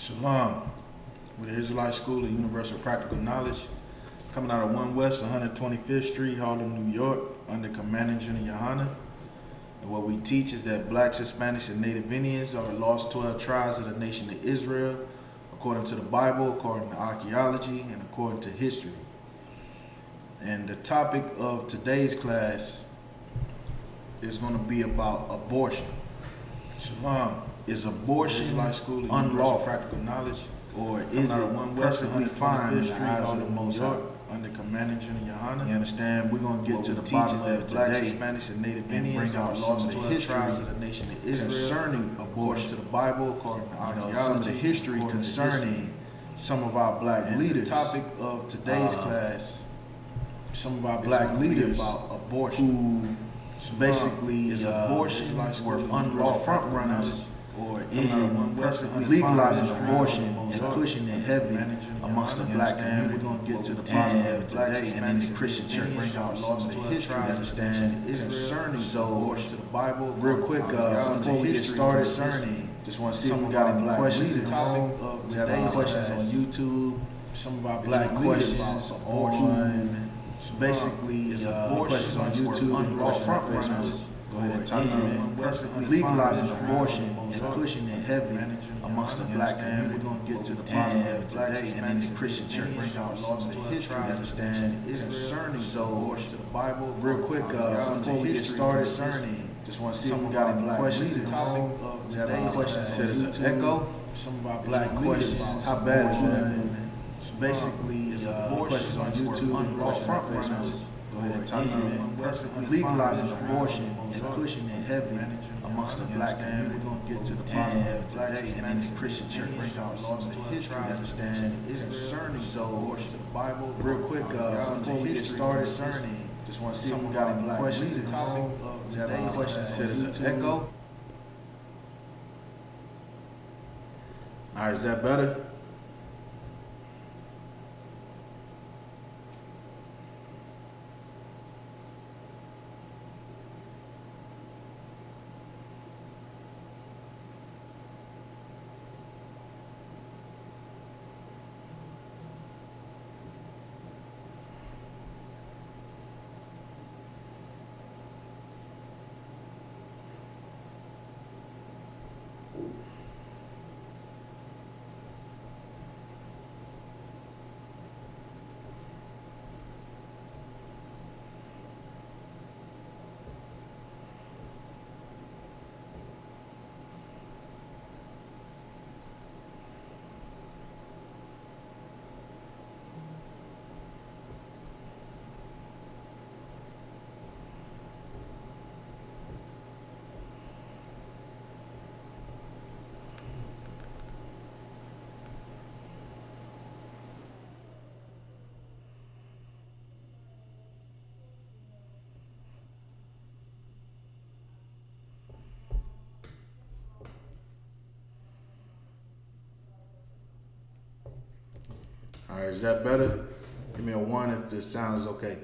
Shalom. With the Israelite School of Universal Practical Knowledge, coming out of 1 West 125th Street, Harlem, New York, under Commanding General YAHANNA. And what we teach is that blacks, Hispanics, and Native Indians are the lost 12 tribes of the nation of Israel, according to the Bible, according to archaeology, and according to history. And the topic of today's class is going to be about abortion. Shalom. Is abortion unlawful, practical knowledge, or is it perfectly fine in the eyes of the Most High? Under Commanding General YAHANNA, you understand? We're gonna get to the bottom of it today. Hispanics and Native Indians bring out some of the history of the nation of Israel concerning abortion to the Bible, according to archaeology, some of the history concerning some of our black leaders. The topic of today's class, some of our black leaders about abortion, who basically is abortion were unlawful front runners. Or is it legalizing abortion and pushing it heavy amongst the black community? We're going to get to the bottom of it today, and then the Christian church brings out some of the history to understand concerning abortion to the Bible. Real quick, before we get started, just want to see if we got any questions in the room. We have any questions on YouTube. Some of our black questions on basically questions on YouTube or front runners. Go ahead and type in legalizing abortion and pushing it heavy amongst the black community. We're going to get to the bottom of it today, and then the Christian church brings out some of the history to understand concerning abortion to the Bible. Real quick, before we get started, just want to see if we got any questions in the room. We have any questions. Said it's an echo. Some of our black questions. How bad is that? Basically, questions on YouTube or front runners. Go ahead and type in legalizing abortion and pushing it heavy amongst the black community. We're going to get to the bottom of it today, and then the Christian church brings out some of the history to understand concerning abortion to the Bible. Real quick, before we get started, just want to see if we got any questions in the room. We have any questions. Said it's an echo. All right, is that better? All right, is that better? Give me a 1 if the sound is okay.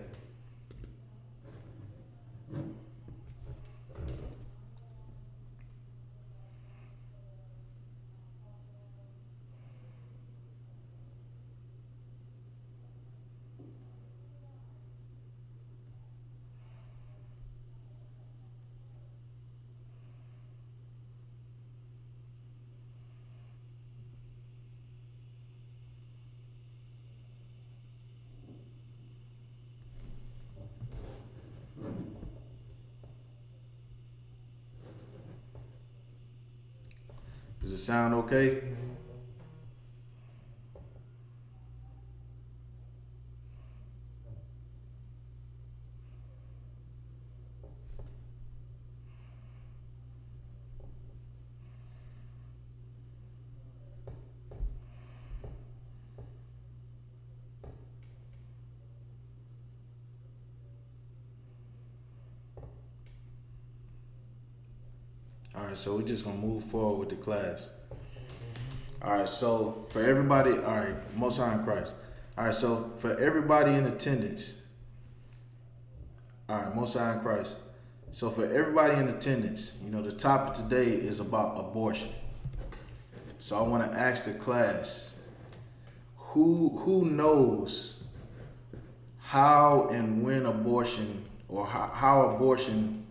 Does it sound okay? All right, so we're just gonna move forward with the class. All right, so for everybody, all right, Most High in Christ. All right, so for everybody in attendance, all right, Most High in Christ. So for everybody in attendance, the topic today is about abortion. So I want to ask the class, who knows how and when abortion, or how abortion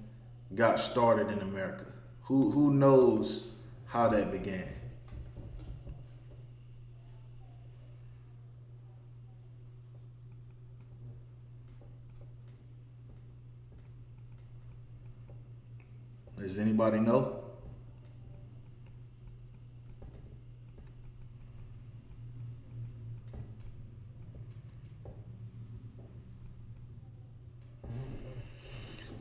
got started in America? Who knows how that began? Does anybody know?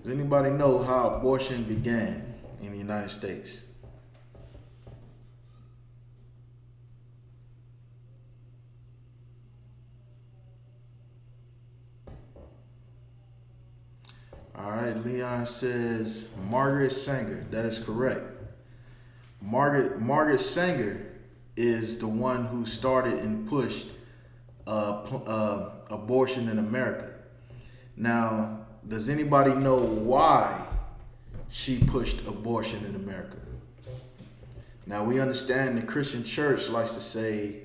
Does anybody know how abortion began in the United States? All right, Leon says Margaret Sanger. That is correct. Margaret Sanger is the one who started and pushed abortion in America. Now, does anybody know why she pushed abortion in America? Now, we understand the Christian church likes to say,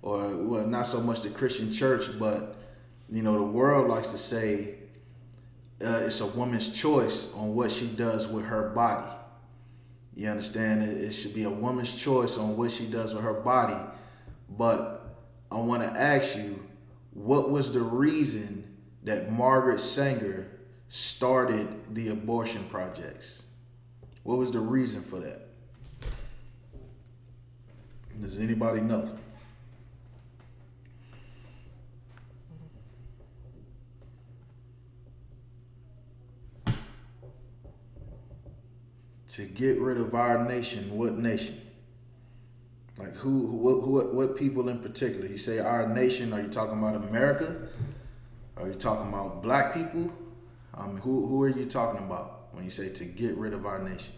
or well, not so much the Christian church, but the world likes to say it's a woman's choice on what she does with her body. You understand? It should be a woman's choice on what she does with her body. But I want to ask you, what was the reason that Margaret Sanger started the abortion projects? What was the reason for that? Does anybody know? To get rid of our nation, what nation? Like what people in particular? You say our nation, are you talking about America? Are you talking about black people? Who are you talking about when you say to get rid of our nation?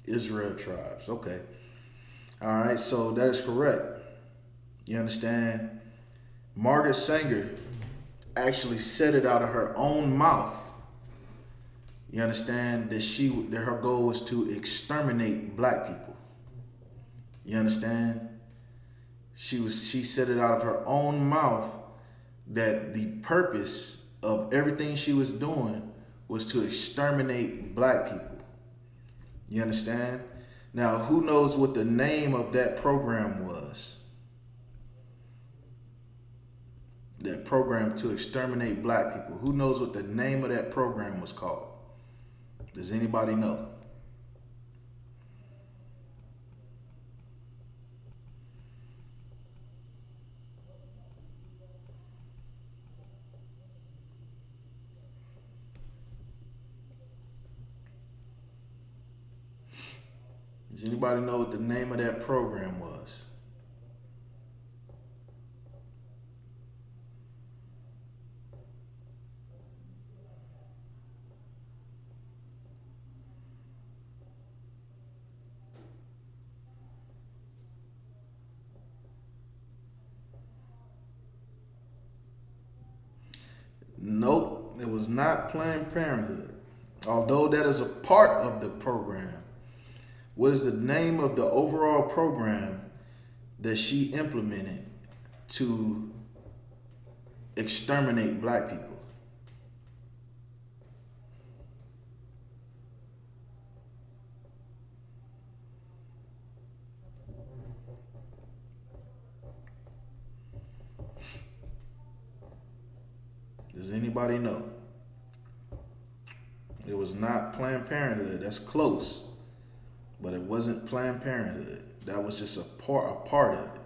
Israel tribes. Okay. All right, so that is correct. You understand? Margaret Sanger actually said it out of her own mouth. You understand that her goal was to exterminate black people. You understand? She said it out of her own mouth that the purpose of everything she was doing was to exterminate black people. You understand? Now, who knows what the name of that program was? That program to exterminate black people. Who knows what the name of that program was called? Does anybody know? Does anybody know what the name of that program was? Nope, it was not Planned Parenthood. Although that is a part of the program. What is the name of the overall program that she implemented to exterminate black people? Does anybody know? It was not Planned Parenthood. That's close. But it wasn't Planned Parenthood. That was just a part of it.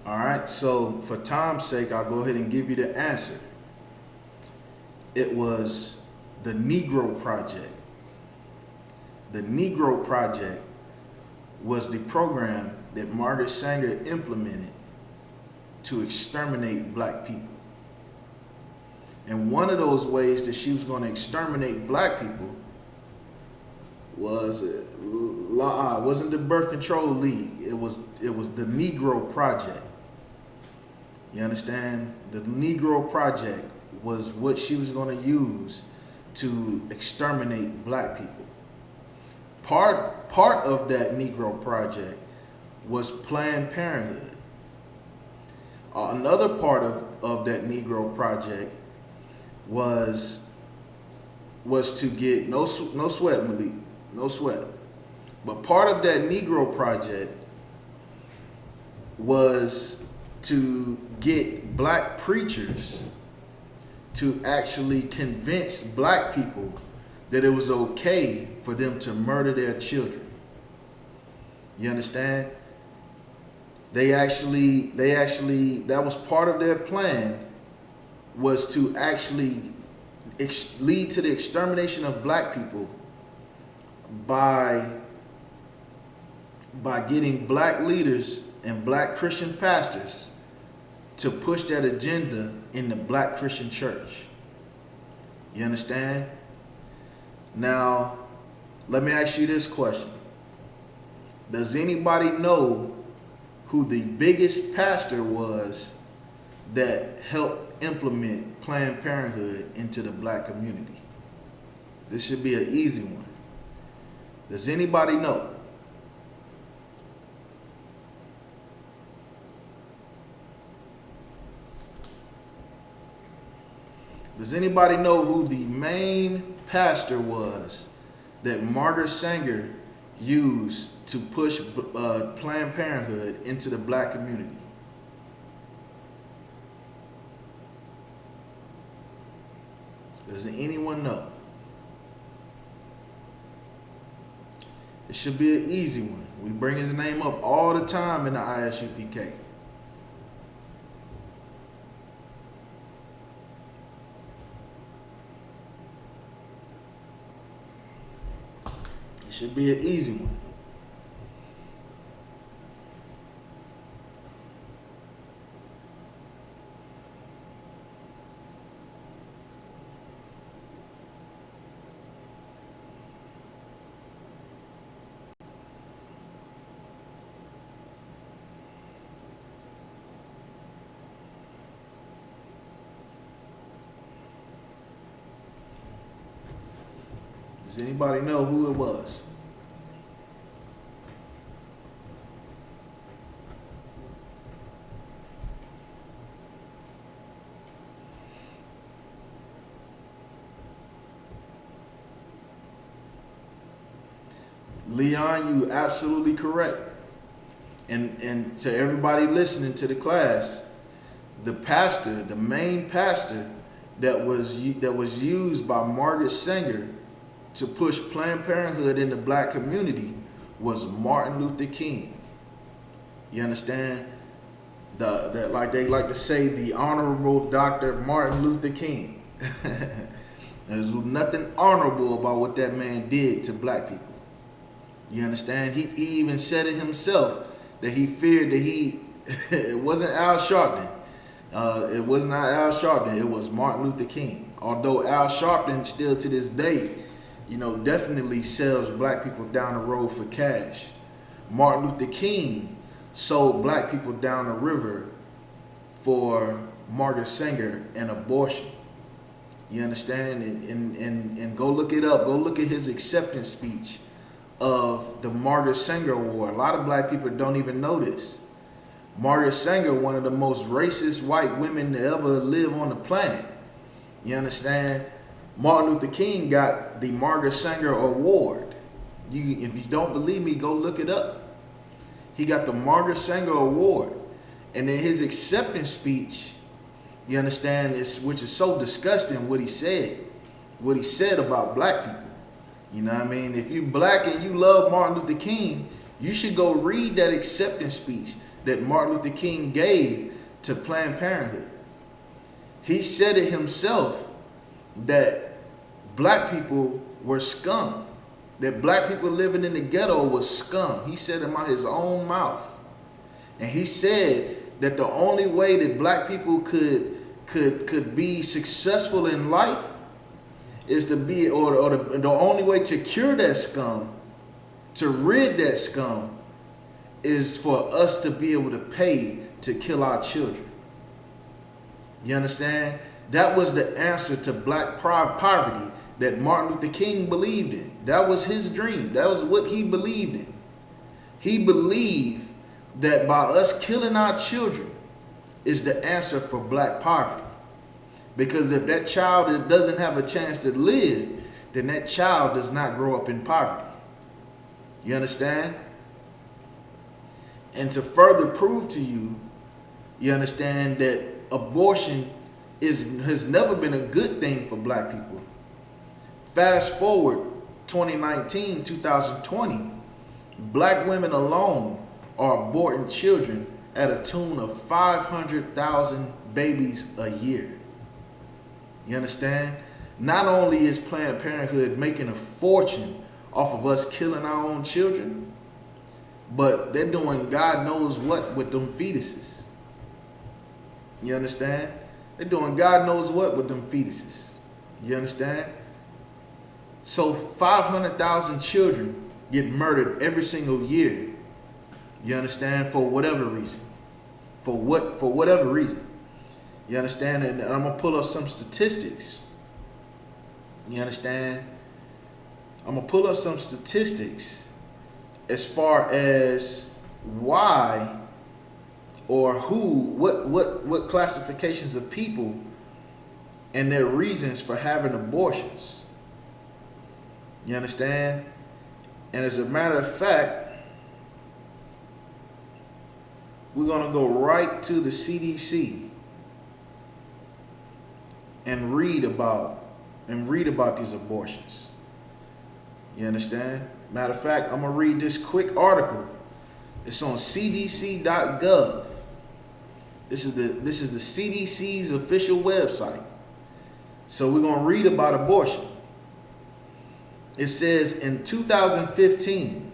All right, so for time's sake, I'll go ahead and give you the answer. It was the Negro Project. The Negro Project was the program that Margaret Sanger implemented to exterminate black people. And one of those ways that she was going to exterminate black people was wasn't the Birth Control League. It was the Negro Project. You understand? The Negro Project was what she was going to use to exterminate black people. Part of that Negro Project was Planned Parenthood. Another part of that Negro Project was to get no sweat, Malik, no sweat. But part of that Negro Project was to get black preachers to actually convince black people that it was okay for them to murder their children. You understand? They actually, that was part of their plan, was to actually lead to the extermination of black people by getting black leaders and black Christian pastors to push that agenda in the black Christian church. You understand? Now, let me ask you this question. Does anybody know who the biggest pastor was that helped implement Planned Parenthood into the black community? This should be an easy one. Does anybody know? Does anybody know who the main pastor was that Margaret Sanger used to push Planned Parenthood into the black community? Does anyone know? It should be an easy one. We bring his name up all the time in the I.S.U.P.K. It should be an easy one. Does anybody know who it was? Leon, you absolutely correct. And to everybody listening to the class, the pastor, the main pastor that was used by Margaret Sanger to push Planned Parenthood in the black community was Martin Luther King. You understand? Like they like to say, the Honorable Dr. Martin Luther King. There's nothing honorable about what that man did to black people. You understand? He even said it himself that he feared that it wasn't Al Sharpton. It was not Al Sharpton. It was Martin Luther King. Although Al Sharpton still to this day, definitely sells black people down the road for cash. Martin Luther King sold black people down the river for Margaret Sanger and abortion. You understand? And go look it up. Go look at his acceptance speech of the Margaret Sanger Award. A lot of black people don't even know this. Margaret Sanger, one of the most racist white women to ever live on the planet. You understand? Martin Luther King got the Margaret Sanger Award. If you don't believe me, go look it up. He got the Margaret Sanger Award. And in his acceptance speech, you understand, which is so disgusting what he said about black people. You know what I mean? If you black and you love Martin Luther King, you should go read that acceptance speech that Martin Luther King gave to Planned Parenthood. He said it himself that black people were scum, that black people living in the ghetto was scum. He said it out his own mouth. And he said that the only way that black people could be successful in life is to be, or the only way to cure that scum, to rid that scum, is for us to be able to pay to kill our children. You understand? That was the answer to black poverty that Martin Luther King believed in. That was his dream. That was what he believed in. He believed that by us killing our children is the answer for black poverty. Because if that child doesn't have a chance to live, then that child does not grow up in poverty. You understand? And to further prove to you, you understand that abortion has never been a good thing for black people. Fast forward 2019, 2020, black women alone are aborting children at a tune of 500,000 babies a year. You understand? Not only is Planned Parenthood making a fortune off of us killing our own children, but they're doing God knows what with them fetuses. You understand? They're doing God knows what with them fetuses. You understand? So 500,000 children get murdered every single year. You understand? For whatever reason. For whatever reason. You understand? And I'm going to pull up some statistics. You understand? I'm going to pull up some statistics as far as why or what classifications of people and their reasons for having abortions. You understand? And as a matter of fact, we're going to go right to the CDC and read about these abortions. You understand? Matter of fact, I'm going to read this quick article. It's on cdc.gov. This is the CDC's official website. So we're going to read about abortion. It says in 2015,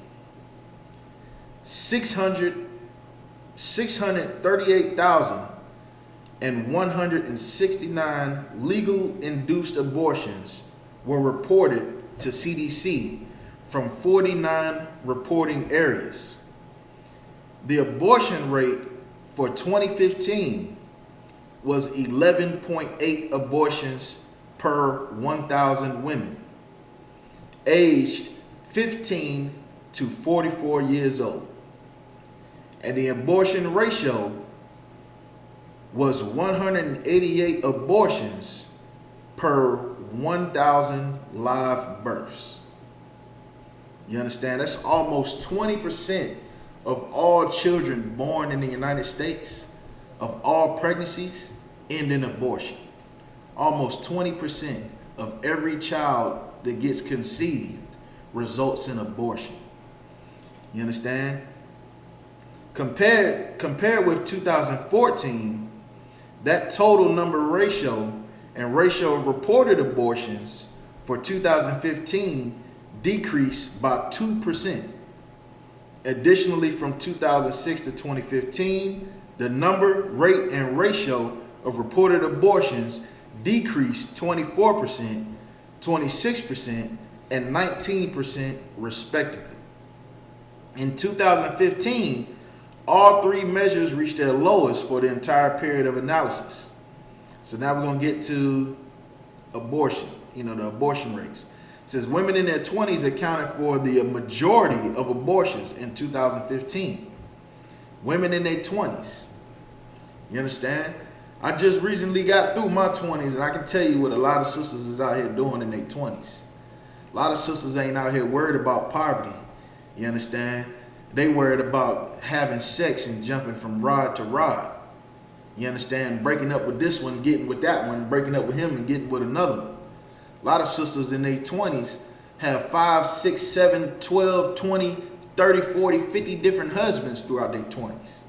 638,169 legal induced abortions were reported to CDC from 49 reporting areas. The abortion rate for 2015 was 11.8 abortions per 1,000 women aged 15 to 44 years old. And the abortion ratio was 188 abortions per 1,000 live births. You understand? That's almost 20% of all children born in the United States, of all pregnancies, end in abortion. Almost 20% of every child that gets conceived results in abortion. You understand? Compared with 2014, that total number ratio and ratio of reported abortions for 2015 decreased by 2%. Additionally, from 2006 to 2015, the number, rate, and ratio of reported abortions decreased 24%, 26%, and 19% respectively. In 2015, all three measures reached their lowest for the entire period of analysis. So now we're going to get to abortion, the abortion rates. It says women in their 20s accounted for the majority of abortions in 2015. Women in their 20s. You understand? I just recently got through my 20s, and I can tell you what a lot of sisters is out here doing in their 20s. A lot of sisters ain't out here worried about poverty. You understand? They worried about having sex and jumping from rod to rod. You understand? Breaking up with this one, getting with that one, breaking up with him and getting with another one. A lot of sisters in their 20s have 5, 6, 7, 12, 20, 30, 40, 50 different husbands throughout their 20s.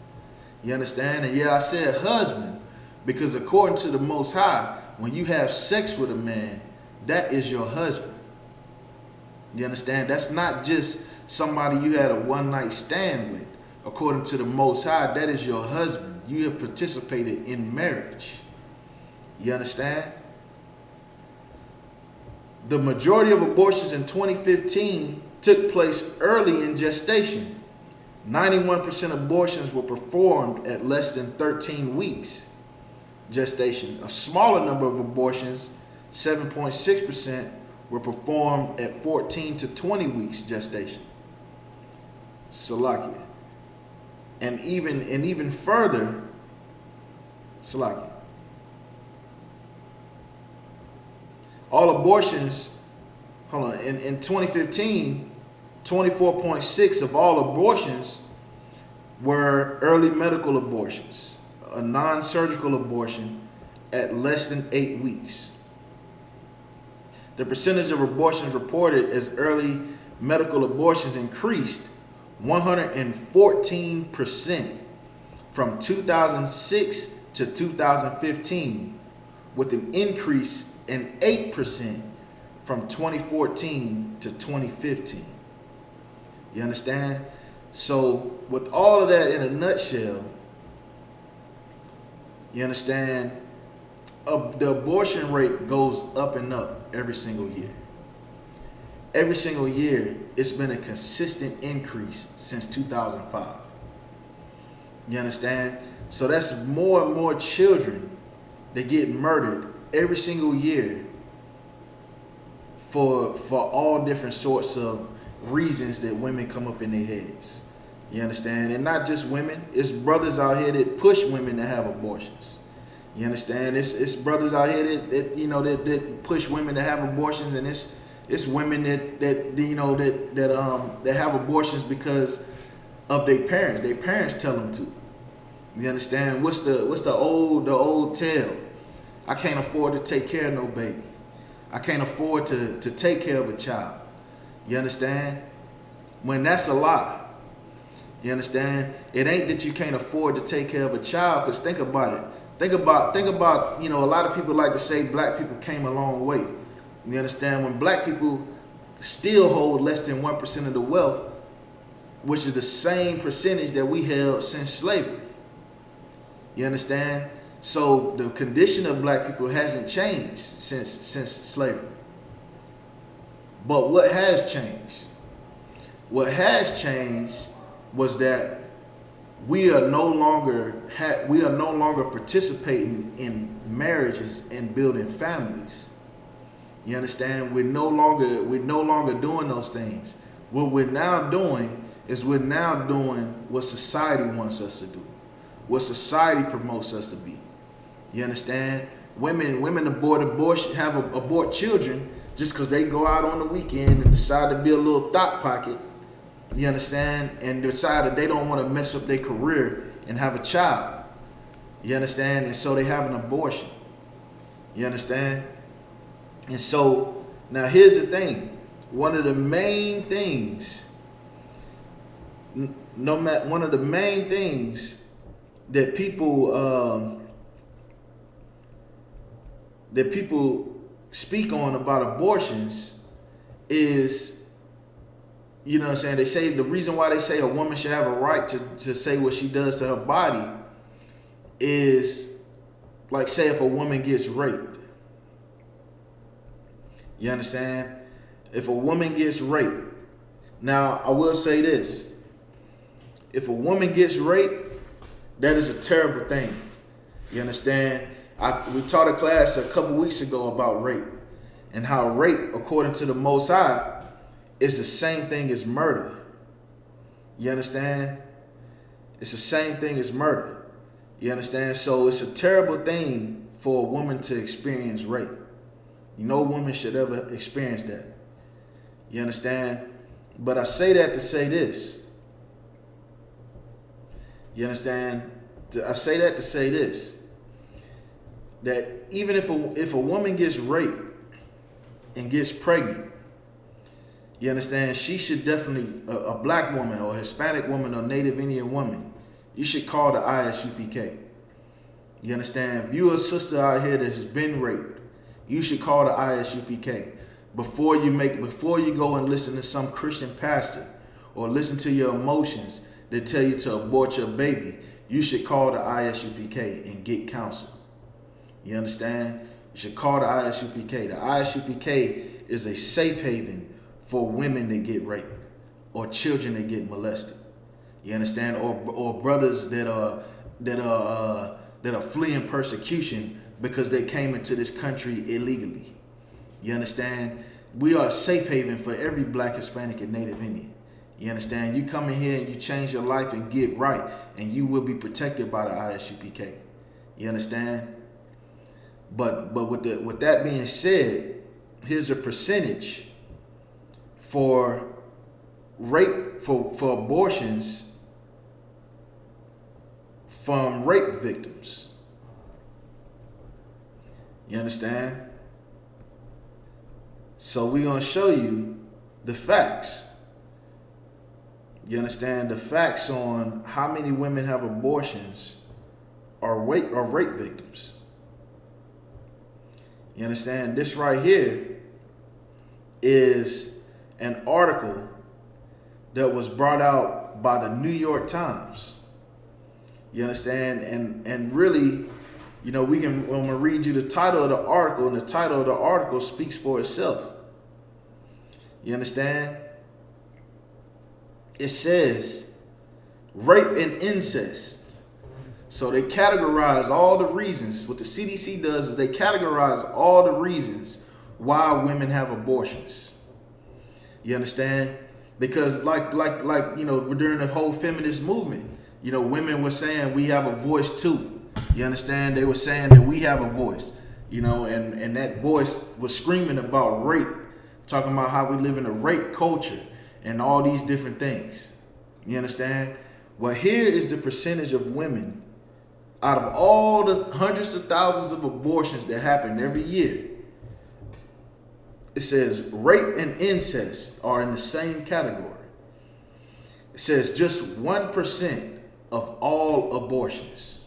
You understand? And yeah, I said husband, because according to the Most High, when you have sex with a man, that is your husband. You understand? That's not just somebody you had a one night stand with. According to the Most High, that is your husband. You have participated in marriage. You understand? The majority of abortions in 2015 took place early in gestation. 91% of abortions were performed at less than 13 weeks gestation. A smaller number of abortions, 7.6%, were performed at 14 to 20 weeks gestation. Salakia. And even further, Salakia. All abortions, hold on, in 2015, 24.6 of all abortions were early medical abortions, a non-surgical abortion at less than 8 weeks. The percentage of abortions reported as early medical abortions increased 114% from 2006 to 2015, with an increase in 8% from 2014 to 2015. You understand? So with all of that in a nutshell, you understand, the abortion rate goes up and up every single year. Every single year, it's been a consistent increase since 2005. You understand? So that's more and more children that get murdered every single year for all different sorts of reasons that women come up in their heads. You understand? And not just women, it's brothers out here that push women to have abortions. You understand? It's brothers out here that push women to have abortions, and it's women that have abortions because of their parents. Their parents tell them to. You understand? What's the old tale? I can't afford to take care of no baby. I can't afford to take care of a child. You understand? When that's a lie. You understand? It ain't that you can't afford to take care of a child, because think about it. Think about, a lot of people like to say black people came a long way. You understand? When black people still hold less than 1% of the wealth, which is the same percentage that we held since slavery. You understand? So the condition of black people hasn't changed since slavery. But what has changed? What has changed was that we are no longer participating in marriages and building families. You understand? We're no longer doing those things. What we're now doing is what society wants us to do, what society promotes us to be. You understand? Women abort children just because they go out on the weekend and decide to be a little thought pocket. You understand? And decide that they don't want to mess up their career and have a child. You understand? And so they have an abortion. You understand? And so now here's the thing. One of the main things that people speak on about abortions is, you know what I'm saying, they say the reason why they say a woman should have a right to say what she does to her body is, like, say if a woman gets raped. You understand? If a woman gets raped. Now, I will say this. If a woman gets raped, that is a terrible thing. You understand? We taught a class a couple weeks ago about rape, and how rape, according to the Most High, is the same thing as murder. You understand? It's the same thing as murder. You understand? So it's a terrible thing for a woman to experience rape. No woman should ever experience that. You understand? But I say that to say this. You understand? I say that to say this. That even if a woman gets raped and gets pregnant, you understand, she should definitely, a black woman or a Hispanic woman or Native Indian woman, you should call the ISUPK. You understand? If you're a sister out here that has been raped, you should call the ISUPK before you go and listen to some Christian pastor or listen to your emotions that tell you to abort your baby. You should call the ISUPK and get counsel. You understand? You should call the ISUPK. The ISUPK is a safe haven for women that get raped or children that get molested. You understand? Or brothers that are fleeing persecution because they came into this country illegally. You understand? We are a safe haven for every Black, Hispanic, and Native Indian. You understand? You come in here and you change your life and get right, and you will be protected by the ISUPK. You understand? But with that being said, here's a percentage for rape for abortions from rape victims. You understand? So we're going to show you the facts. You understand? The facts on how many women have abortions or rape victims. You understand? This right here is an article that was brought out by the New York Times. You understand? And really, you know, I'm going to read you the title of the article, and the title of the article speaks for itself. You understand? It says, rape and incest. So they categorize all the reasons. What the CDC does is they categorize all the reasons why women have abortions. You understand? Because like you know, during the whole feminist movement, you know, women were saying we have a voice too. You understand? They were saying that we have a voice, you know, and that voice was screaming about rape, talking about how we live in a rape culture and all these different things. You understand? Well, here is the percentage of women out of all the hundreds of thousands of abortions that happen every year. It says rape and incest are in the same category. It says just 1% of all abortions.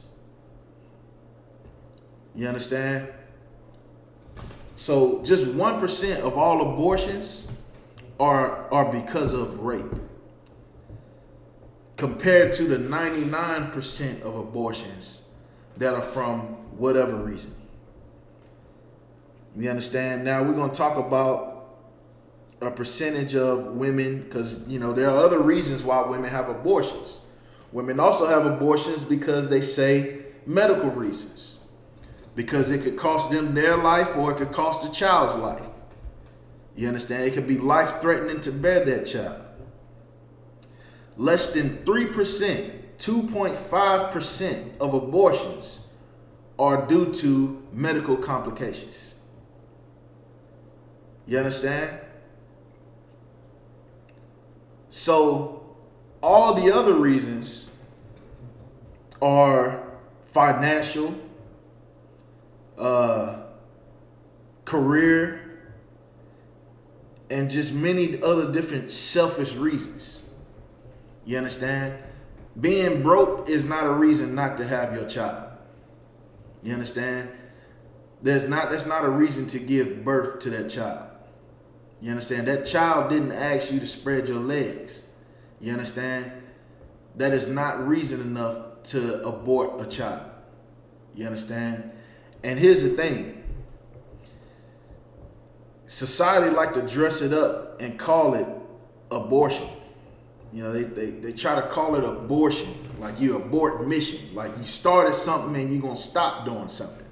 You understand? So just 1% of all abortions are because of rape, compared to the 99% of abortions that are from whatever reason. You understand? Now we're going to talk about a percentage of women, because, you know, there are other reasons why women have abortions. Women also have abortions because they say medical reasons, because it could cost them their life or it could cost the child's life. You understand? It could be life-threatening to bear that child. Less than 3%, 2.5% of abortions are due to medical complications. You understand? So all the other reasons are financial, career, and just many other different selfish reasons. You understand? Being broke is not a reason not to have your child. You understand? That's not a reason to give birth to that child. You understand? That child didn't ask you to spread your legs. You understand? That is not reason enough to abort a child. You understand? And here's the thing. Society like to dress it up and call it abortion. You know, they try to call it abortion, like you abort mission, like you started something and you're gonna stop doing something.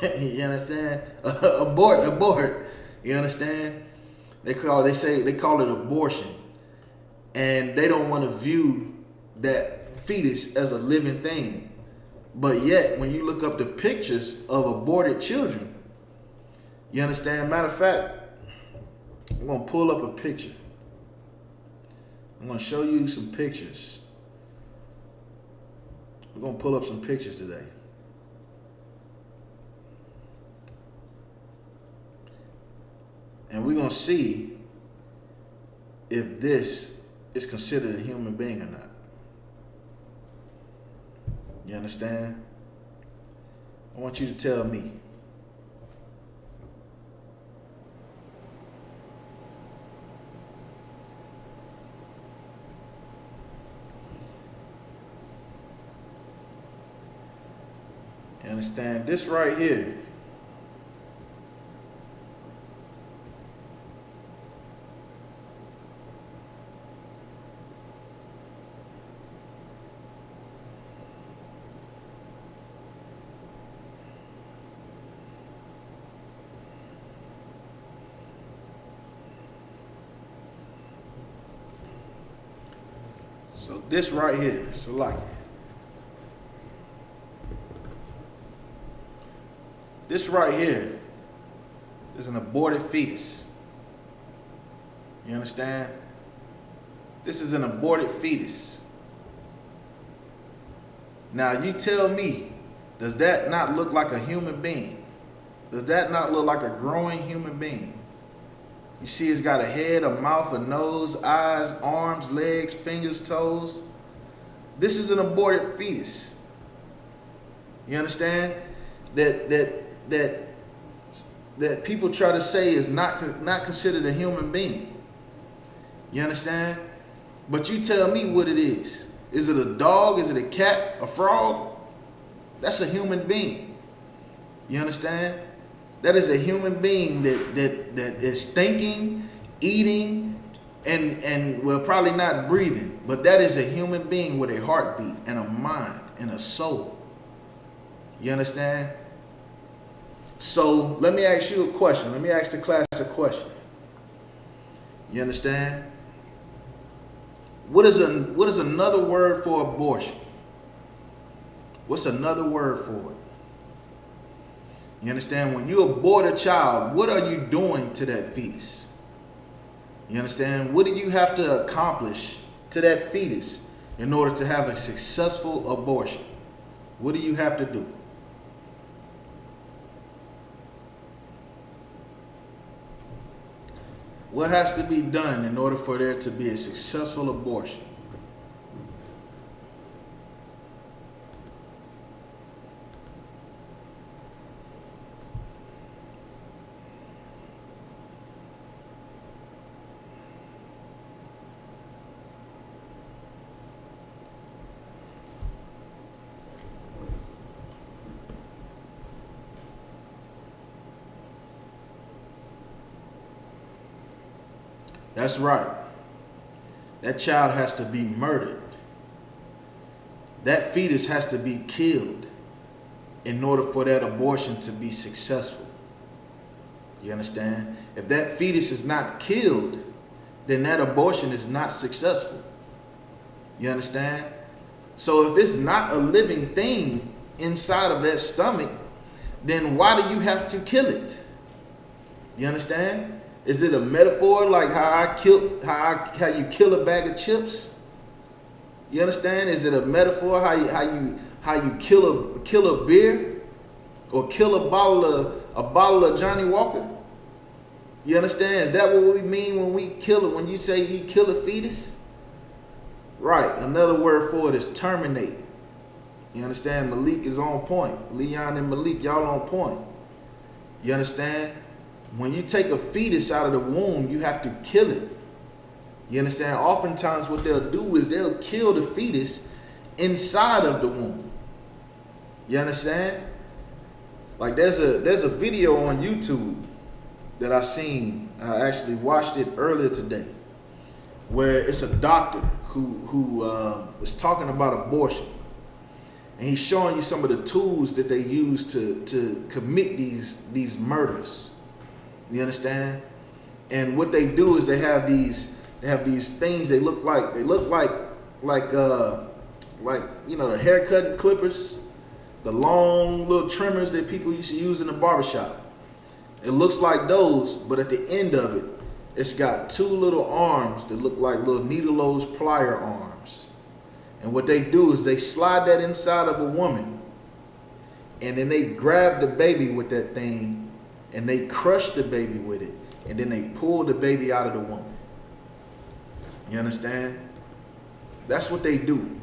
You understand? Abort. You understand? They call it abortion, and they don't want to view that fetus as a living thing. But yet, when you look up the pictures of aborted children, you understand? Matter of fact, I'm gonna pull up a picture. I'm going to show you some pictures. We're going to pull up some pictures today. And we're going to see if this is considered a human being or not. You understand? I want you to tell me. You understand? This right here. So this right here, Salaki. This right here is an aborted fetus. You understand? This is an aborted fetus. Now you tell me, does that not look like a human being? Does that not look like a growing human being? You see it's got a head, a mouth, a nose, eyes, arms, legs, fingers, toes. This is an aborted fetus. You understand? That people try to say is not considered a human being. You understand? But you tell me what it is. Is it a dog? Is it a cat? A frog? That's a human being. You understand? That is a human being that is thinking, eating, and well, probably not breathing. But that is a human being with a heartbeat and a mind and a soul. You understand? So let me ask you a question. Let me ask the class a question. You understand? What is another word for abortion? What's another word for it? You understand? When you abort a child, what are you doing to that fetus? You understand? What do you have to accomplish to that fetus in order to have a successful abortion? What do you have to do? What has to be done in order for there to be a successful abortion? That's right. That child has to be murdered. That fetus has to be killed in order for that abortion to be successful. You understand? If that fetus is not killed, then that abortion is not successful. You understand? So if it's not a living thing inside of that stomach, then why do you have to kill it? You understand? Is it a metaphor like how you kill a bag of chips? You understand? Is it a metaphor how you kill a beer or kill a bottle of Johnny Walker? You understand? Is that what we mean when we kill it? When you say you kill a fetus? Right. Another word for it is terminate. You understand? Malik is on point. Leon and Malik, y'all on point. You understand? When you take a fetus out of the womb, you have to kill it. You understand? Oftentimes what they'll do is they'll kill the fetus inside of the womb. You understand? Like there's a video on YouTube that I seen. I actually watched it earlier today, where it's a doctor who was talking about abortion. And he's showing you some of the tools that they use to commit these murders. You understand? And what they do is they have these things. They look like you know, the hair cutting clippers, the long little trimmers that people used to use in the barbershop. It looks like those, but at the end of it, it's got two little arms that look like little needle-nose plier arms. And what they do is they slide that inside of a woman, and then they grab the baby with that thing, and they crush the baby with it, and then they pull the baby out of the woman. You understand? That's what they do.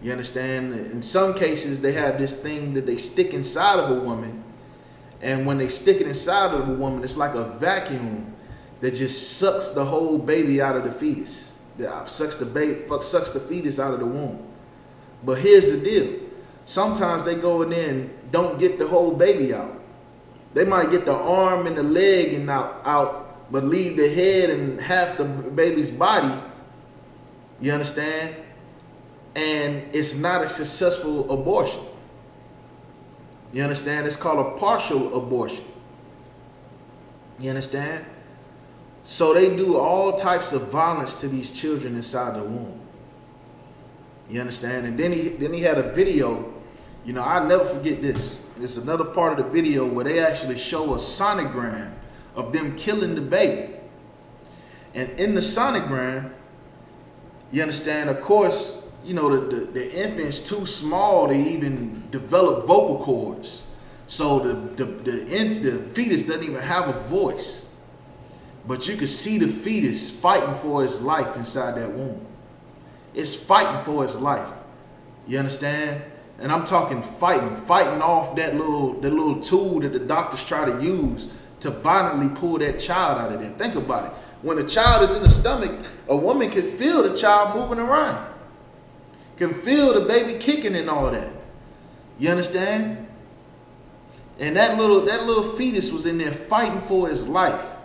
You understand? In some cases, they have this thing that they stick inside of a woman. And when they stick it inside of a woman, it's like a vacuum that just sucks the whole baby out of the fetus. That sucks the fetus out of the womb. But here's the deal. Sometimes they go in there and don't get the whole baby out. They might get the arm and the leg and out, but leave the head and half the baby's body. You understand? And it's not a successful abortion. You understand? It's called a partial abortion. You understand? So they do all types of violence to these children inside the womb. You understand? And then he had a video. You know, I'll never forget this. It's another part of the video where they actually show a sonogram of them killing the baby. And in the sonogram, you understand, of course, you know, the infant's too small to even develop vocal cords. So the fetus doesn't even have a voice. But you can see the fetus fighting for its life inside that womb. It's fighting for its life. You understand? And I'm talking fighting off that little tool that the doctors try to use to violently pull that child out of there. Think about it. When a child is in the stomach, a woman can feel the child moving around. Can feel the baby kicking and all that. You understand? And that little fetus was in there fighting for his life.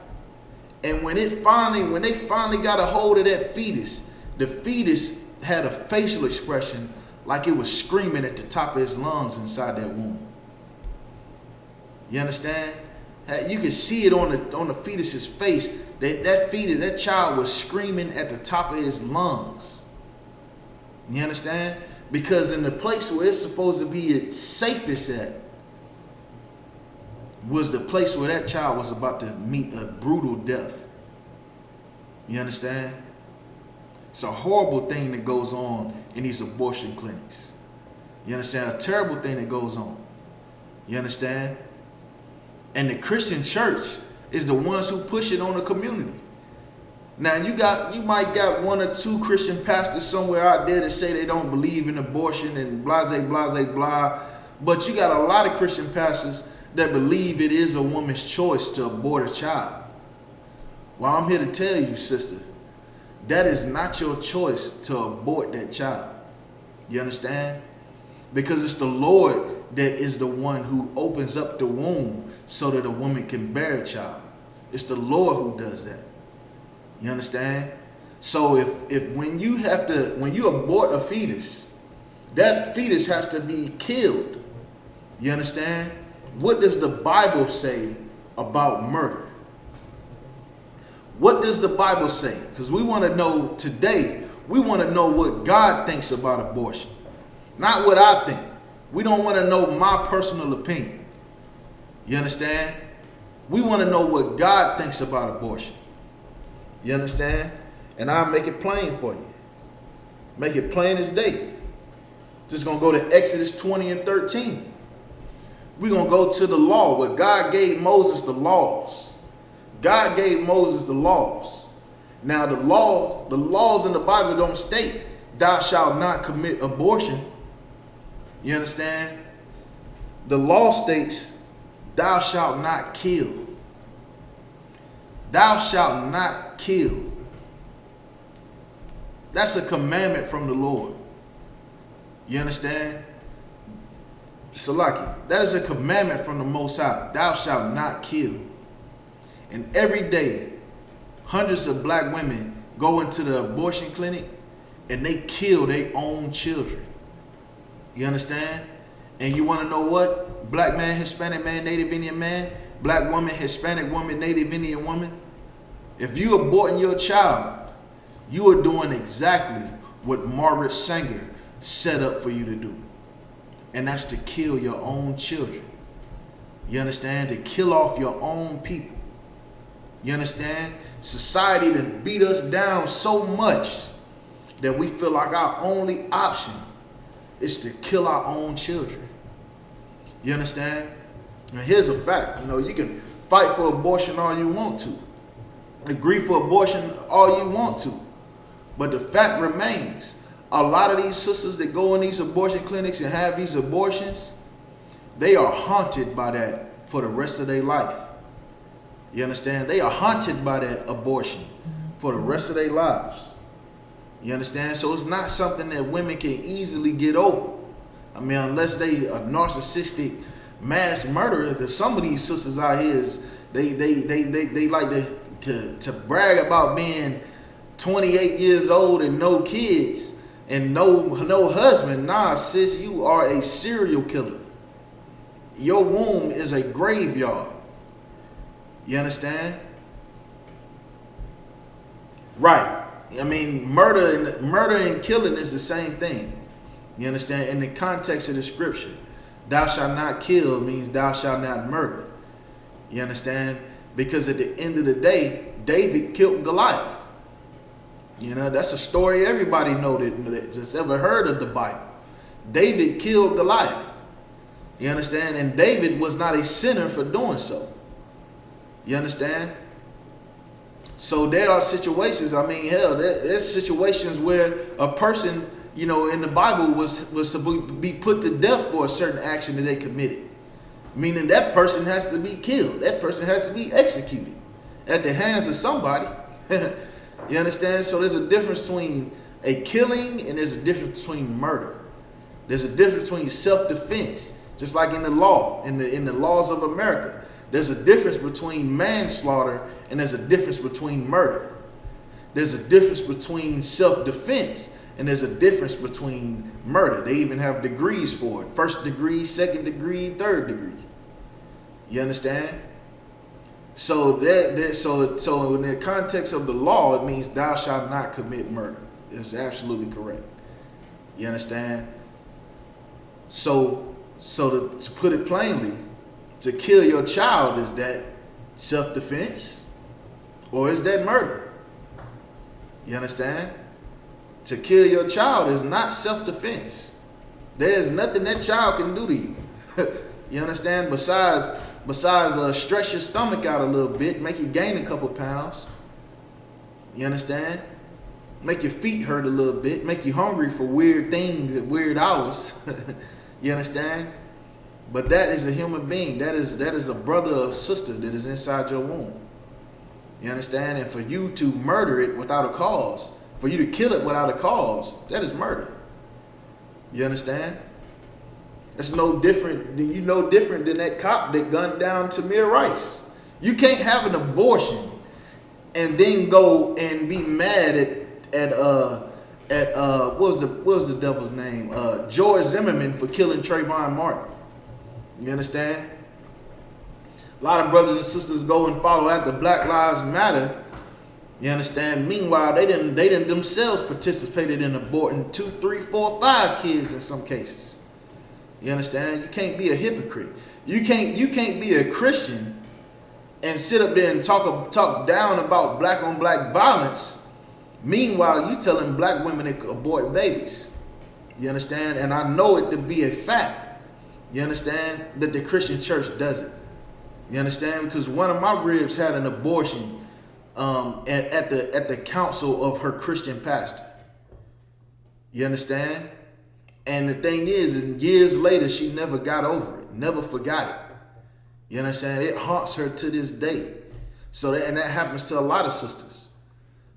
And when they finally got a hold of that fetus, the fetus had a facial expression like it was screaming at the top of his lungs inside that womb. You understand? You could see it on the fetus's face. That child was screaming at the top of his lungs. You understand? Because in the place where it's supposed to be its safest at was the place where that child was about to meet a brutal death. You understand? It's a horrible thing that goes on in these abortion clinics. You understand? A terrible thing that goes on. You understand? And the Christian church is the ones who push it on the community. Now you might got one or two Christian pastors somewhere out there that say they don't believe in abortion and blase, blah. But you got a lot of Christian pastors that believe it is a woman's choice to abort a child. Well, I'm here to tell you, sister, that is not your choice to abort that child. You understand? Because it's the Lord that is the one who opens up the womb so that a woman can bear a child. It's the Lord who does that. You understand? So if when you abort a fetus, that fetus has to be killed. You understand? What does the Bible say about murder? What does the Bible say? Because we want to know today, we want to know what God thinks about abortion. Not what I think. We don't want to know my personal opinion. You understand? We want to know what God thinks about abortion. You understand? And I'll make it plain for you. Make it plain as day. Just going to go to Exodus 20 and 13. We're going to go to the law where God gave Moses the laws. God gave Moses the laws. Now the laws in the Bible don't state thou shalt not commit abortion. You understand? The law states thou shalt not kill. Thou shalt not kill. That's a commandment from the Lord. You understand? Salaki, that is a commandment from the Most High. Thou shalt not kill. And every day, hundreds of black women go into the abortion clinic and they kill their own children. You understand? And you want to know what? Black man, Hispanic man, Native Indian man, black woman, Hispanic woman, Native Indian woman. If you aborting your child, you are doing exactly what Margaret Sanger set up for you to do. And that's to kill your own children. You understand? To kill off your own people. You understand? Society done beat us down so much that we feel like our only option is to kill our own children. You understand? Now here's a fact. You know, you can fight for abortion all you want to. Agree for abortion all you want to. But the fact remains, a lot of these sisters that go in these abortion clinics and have these abortions, they are haunted by that for the rest of their life. You understand? They are haunted by that abortion for the rest of their lives. You understand? So it's not something that women can easily get over. I mean, unless they a narcissistic mass murderer, because some of these sisters out here is they like to brag about being 28 years old and no kids and no husband. Nah, sis, you are a serial killer. Your womb is a graveyard. You understand? Right. I mean, murder and killing is the same thing. You understand? In the context of the scripture, thou shalt not kill means thou shalt not murder. You understand? Because at the end of the day, David killed Goliath. You know, that's a story everybody knows that's ever heard of the Bible. David killed Goliath. You understand? And David was not a sinner for doing so. You understand? So there are situations, I mean, hell, there's situations where a person, you know, in the Bible was supposed to be put to death for a certain action that they committed. Meaning that person has to be killed. That person has to be executed at the hands of somebody. You understand? So there's a difference between a killing and there's a difference between murder. There's a difference between self-defense, just like in the law, in the laws of America. There's a difference between manslaughter and there's a difference between murder. There's a difference between self-defense and there's a difference between murder. They even have degrees for it. 1st degree, 2nd degree, 3rd degree. You understand? So so in the context of the law, it means thou shalt not commit murder. It's absolutely correct. You understand? So to put it plainly, to kill your child, is that self-defense or is that murder? You understand? To kill your child is not self-defense. There's nothing that child can do to you. You understand? Besides stretch your stomach out a little bit, make you gain a couple pounds. You understand? Make your feet hurt a little bit, make you hungry for weird things at weird hours. You understand? But that is a human being. That is a brother or sister that is inside your womb. You understand? And for you to murder it without a cause, for you to kill it without a cause, that is murder. You understand? It's no different than that cop that gunned down Tamir Rice. You can't have an abortion and then go and be mad at what was the devil's name? George Zimmerman for killing Trayvon Martin. You understand? A lot of brothers and sisters go and follow after Black Lives Matter. You understand? Meanwhile, they didn't themselves participated in aborting 2, 3, 4, 5 kids in some cases. You understand? You can't be a hypocrite. You can't be a Christian and sit up there and talk down about black on black violence. Meanwhile, you telling black women to abort babies. You understand? And I know it to be a fact. You understand? That the Christian church does it. You understand? Because one of my ribs had an abortion at the council of her Christian pastor. You understand? And the thing is, years later, she never got over it, never forgot it. You understand? It haunts her to this day. So that happens to a lot of sisters.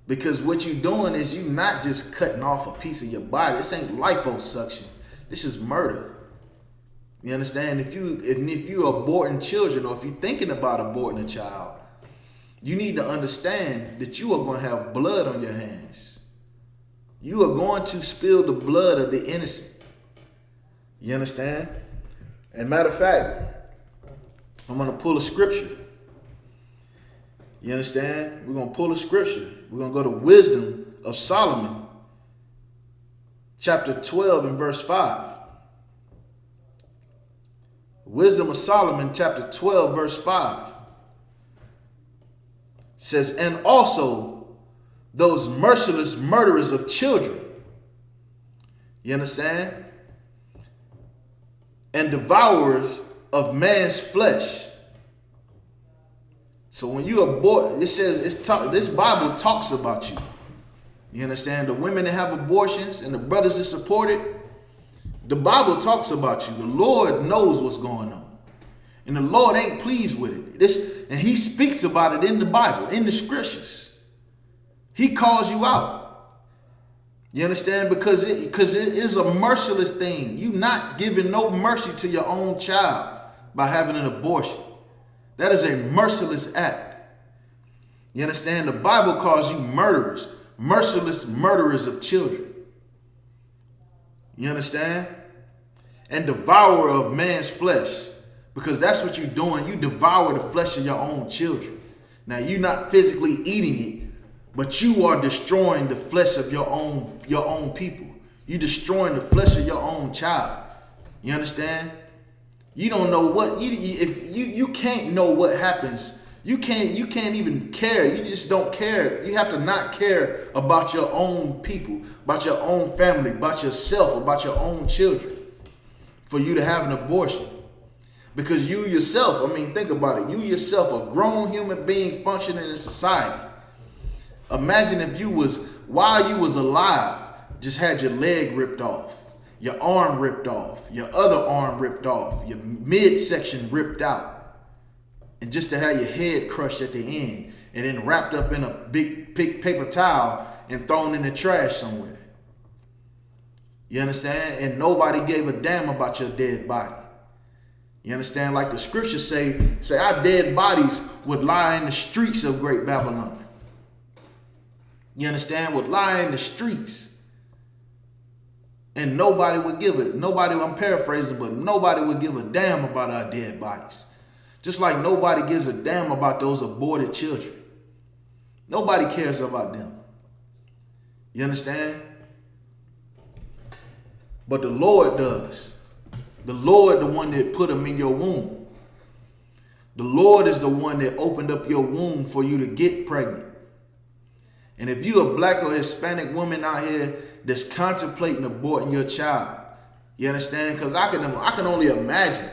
Because what you're doing is you not just cutting off a piece of your body. This ain't liposuction. This is murder. You understand? If you aborting children, or if you're thinking about aborting a child, you need to understand that you are going to have blood on your hands. You are going to spill the blood of the innocent. You understand? And matter of fact, I'm going to pull a scripture. You understand? We're going to pull a scripture. We're going to go to Wisdom of Solomon, chapter 12 and verse 5. Wisdom of Solomon, chapter 12, verse 5 says, and also those merciless murderers of children. You understand? And devourers of man's flesh. So when you abort, it says this Bible talks about you. You understand? The women that have abortions and the brothers that support it, the Bible talks about you. The Lord knows what's going on. And the Lord ain't pleased with it. And he speaks about it in the Bible, in the scriptures. He calls you out. You understand? Because it is a merciless thing. You not giving no mercy to your own child by having an abortion. That is a merciless act. You understand? The Bible calls you murderers, merciless murderers of children. You understand? And devourer of man's flesh. Because that's what you're doing. You devour the flesh of your own children. Now, you're not physically eating it, but you are destroying the flesh of your own people. You're destroying the flesh of your own child. You understand? You don't know what you can't know what happens. You can't even care. You just don't care. You have to not care about your own people, about your own family, about yourself, about your own children, for you to have an abortion. Because you yourself, I mean, think about it. You yourself, a grown human being functioning in society. Imagine if you was, while you was alive, just had your leg ripped off, your arm ripped off, your other arm ripped off, your midsection ripped out, and just to have your head crushed at the end and then wrapped up in a big paper towel and thrown in the trash somewhere. You understand? And nobody gave a damn about your dead body. You understand? Like the scriptures say our dead bodies would lie in the streets of Great Babylon. You understand? Would lie in the streets. And nobody would give it. Nobody, I'm paraphrasing, but nobody would give a damn about our dead bodies. Just like nobody gives a damn about those aborted children. Nobody cares about them. You understand? But the Lord does. The Lord, the one that put them in your womb. The Lord is the one that opened up your womb for you to get pregnant. And if you're a black or Hispanic woman out here that's contemplating aborting your child, you understand? Because I can only imagine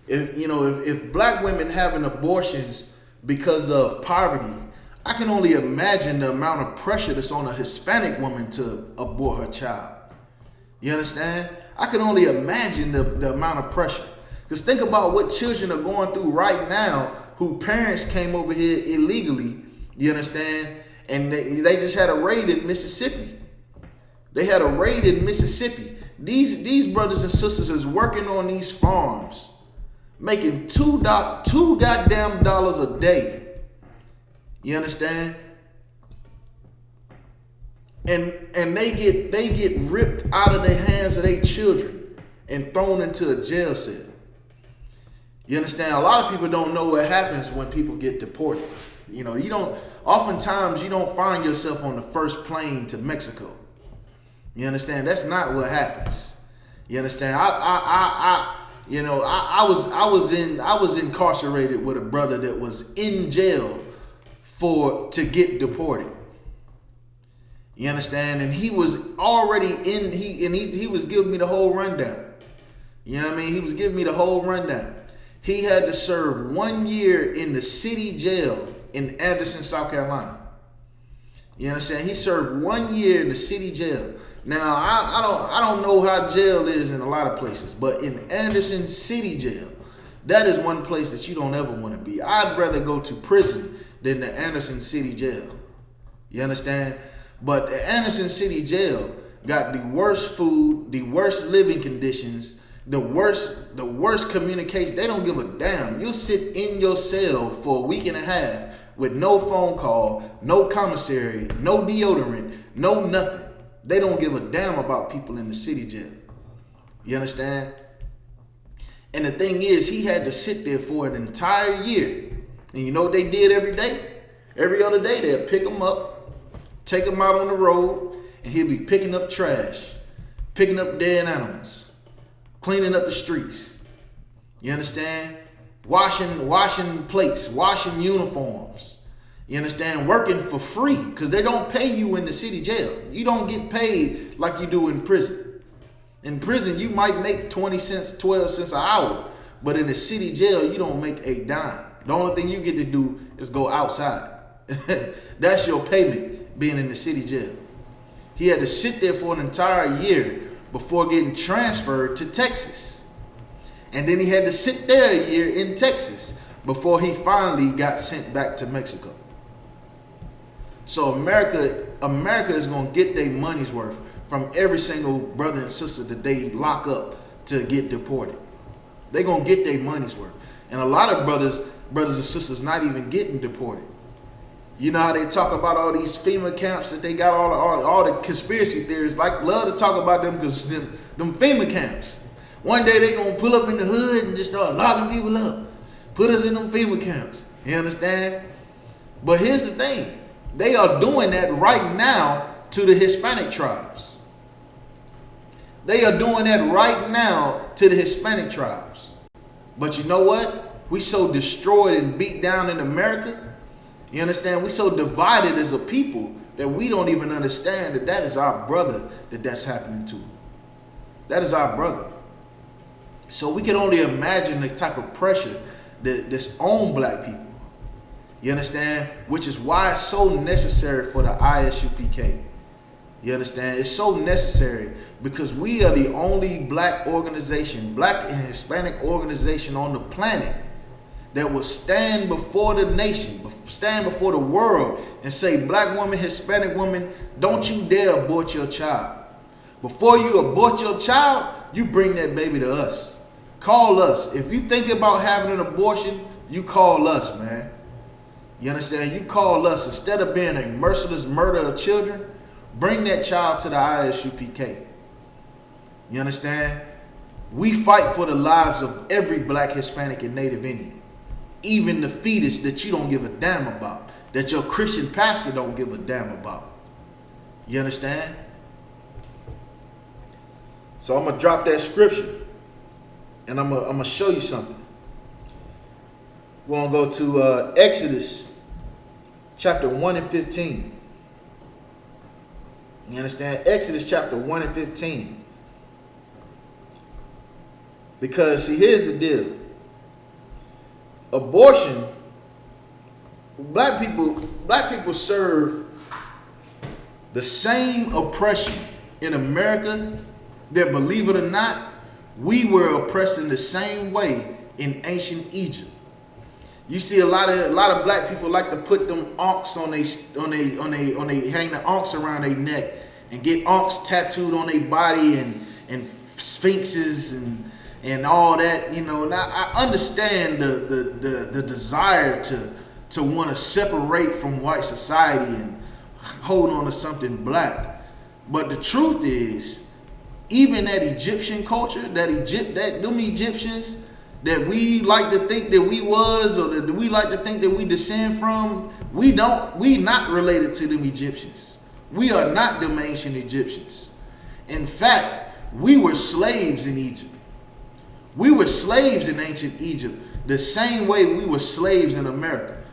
if black women having abortions because of poverty, I can only imagine the amount of pressure that's on a Hispanic woman to abort her child. You understand? I can only imagine the amount of pressure. Because think about what children are going through right now who parents came over here illegally, you understand? And they just had a raid in Mississippi. They had a raid in Mississippi. These brothers and sisters is working on these farms, making $2 goddamn a day. You understand? And they get ripped out of the hands of their children and thrown into a jail cell. You understand? A lot of people don't know what happens when people get deported. Oftentimes you don't find yourself on the first plane to Mexico. You understand? That's not what happens. You understand? I was incarcerated with a brother that was in jail to get deported. You understand? And he was already he was giving me the whole rundown. You know what I mean? He was giving me the whole rundown. He had to serve 1 year in the city jail in Anderson, South Carolina. You understand? He served 1 year in the city jail. Now, I don't know how jail is in a lot of places, but in Anderson City Jail, that is one place that you don't ever want to be. I'd rather go to prison than the Anderson City Jail. You understand? But the Anderson City Jail got the worst food, the worst living conditions, the worst communication. They don't give a damn. You'll sit in your cell for a week and a half with no phone call, no commissary, no deodorant, no nothing. They don't give a damn about people in the city jail. You understand? And the thing is, he had to sit there for an entire year. And you know what they did every day? Every other day, they'd pick him up, take him out on the road, and he'll be picking up trash, picking up dead animals, cleaning up the streets. You understand? Washing plates, washing uniforms. You understand? Working for free, because they don't pay you in the city jail. You don't get paid like you do in prison. In prison, you might make 20 cents, 12 cents an hour, but in the city jail, you don't make a dime. The only thing you get to do is go outside. That's your payment being in the city jail. He had to sit there for an entire year before getting transferred to Texas. And then he had to sit there a year in Texas before he finally got sent back to Mexico. So America is going to get their money's worth from every single brother and sister that they lock up to get deported. They're going to get their money's worth. And a lot of brothers and sisters not even getting deported. You know how they talk about all these FEMA camps that they got all the conspiracy theories, like love to talk about them because them FEMA camps. One day they going to pull up in the hood and just start locking people up. Put us in them FEMA camps. You understand? But here's the thing. They are doing that right now to the Hispanic tribes. They are doing that right now to the Hispanic tribes. But you know what? We so destroyed and beat down in America. You understand? We so divided as a people that we don't even understand that that is our brother that's happening to. That is our brother. So we can only imagine the type of pressure that's on black people. You understand? Which is why it's so necessary for the I.S.U.P.K. You understand? It's so necessary because we are the only black organization, black and Hispanic organization on the planet that will stand before the nation, stand before the world and say, black woman, Hispanic woman, don't you dare abort your child. Before you abort your child, you bring that baby to us. Call us. If you think about having an abortion, you call us, man. You understand? You call us. Instead of being a merciless murder of children, bring that child to the I.S.U.P.K. You understand? We fight for the lives of every black, Hispanic, and Native Indian. Even the fetus that you don't give a damn about, that your Christian pastor don't give a damn about. You understand? So I'm going to drop that scripture and I'm going to show you something. We're going to go to Exodus chapter 1 and 15. You understand? Exodus chapter 1 and 15. Because, see, here's the deal. Abortion, black people serve the same oppression in America that, believe it or not, we were oppressed in the same way in ancient Egypt. You see a lot of black people like to put them ankhs on they hang the ankhs around their neck and get ankhs tattooed on their body and sphinxes and all that, you know. Now I understand the desire to want to separate from white society and hold on to something black. But the truth is, even that Egyptian culture, them Egyptians that we like to think that we was, or that we like to think that we descend from, we not related to them Egyptians. We are not them ancient Egyptians. In fact, we were slaves in Egypt. We were slaves in ancient Egypt the same way we were slaves in America.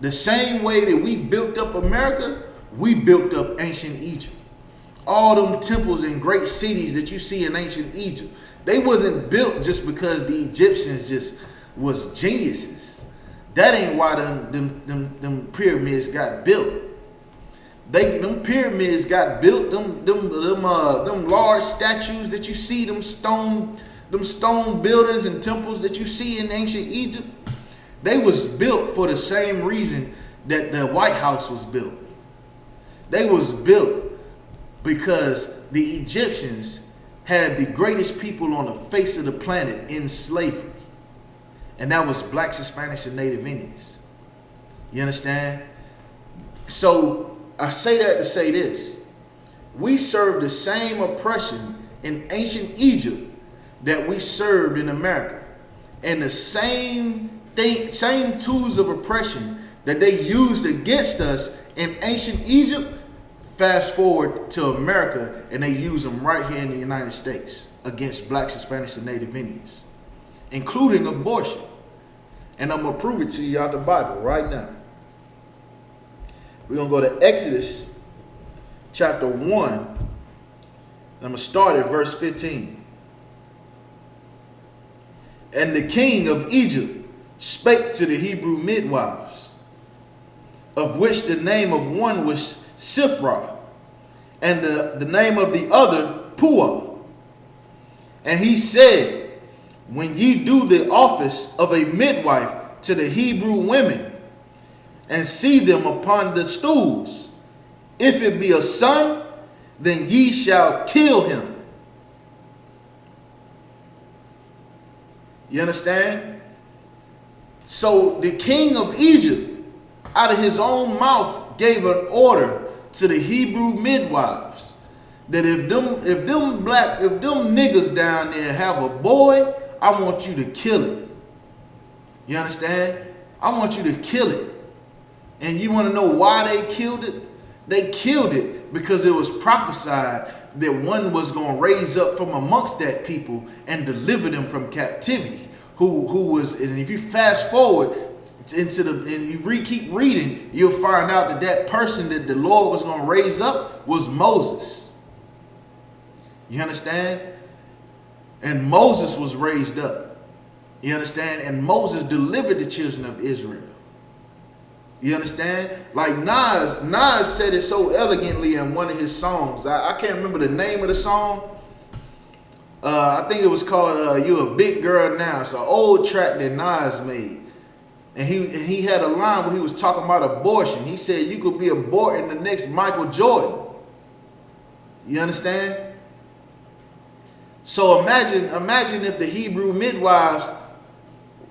The same way that we built up America, we built up ancient Egypt. All them temples and great cities that you see in ancient Egypt, they wasn't built just because the Egyptians just was geniuses. That ain't why them pyramids got built. Them pyramids got built, them large statues that you see, them stone buildings and temples that you see in ancient Egypt, they was built for the same reason that the White House was built. They was built because the Egyptians had the greatest people on the face of the planet in slavery. And that was blacks, Hispanics, and Native Indians. You understand? So I say that to say this. We served the same oppression in ancient Egypt that we served in America. And the same tools of oppression that they used against us in ancient Egypt, fast forward to America, and they use them right here in the United States against blacks, Hispanics, and Native Indians, including abortion. And I'm going to prove it to you out the Bible right now. We're going to go to Exodus chapter 1. And I'm going to start at verse 15. And the king of Egypt spake to the Hebrew midwives, of which the name of one was Siphrah, and the name of the other Pua. And he said, when ye do the office of a midwife to the Hebrew women, and see them upon the stools, if it be a son, then ye shall kill him. You understand? So the king of Egypt, out of his own mouth, gave an order to the Hebrew midwives that if them niggas down there have a boy, I want you to kill it. You understand? I want you to kill it. And you want to know why they killed it? They killed it because it was prophesied that one was going to raise up from amongst that people and deliver them from captivity. Who was, and if you fast forward into and you keep reading, you'll find out that person that the Lord was going to raise up was Moses. You understand? And Moses was raised up. You understand? And Moses delivered the children of Israel. You understand? Like Nas said it so elegantly in one of his songs. I can't remember the name of the song. I think it was called You a Big Girl Now. It's an old track that Nas made. And he had a line where he was talking about abortion. He said you could be aborting the next Michael Jordan. You understand? So imagine if the Hebrew midwives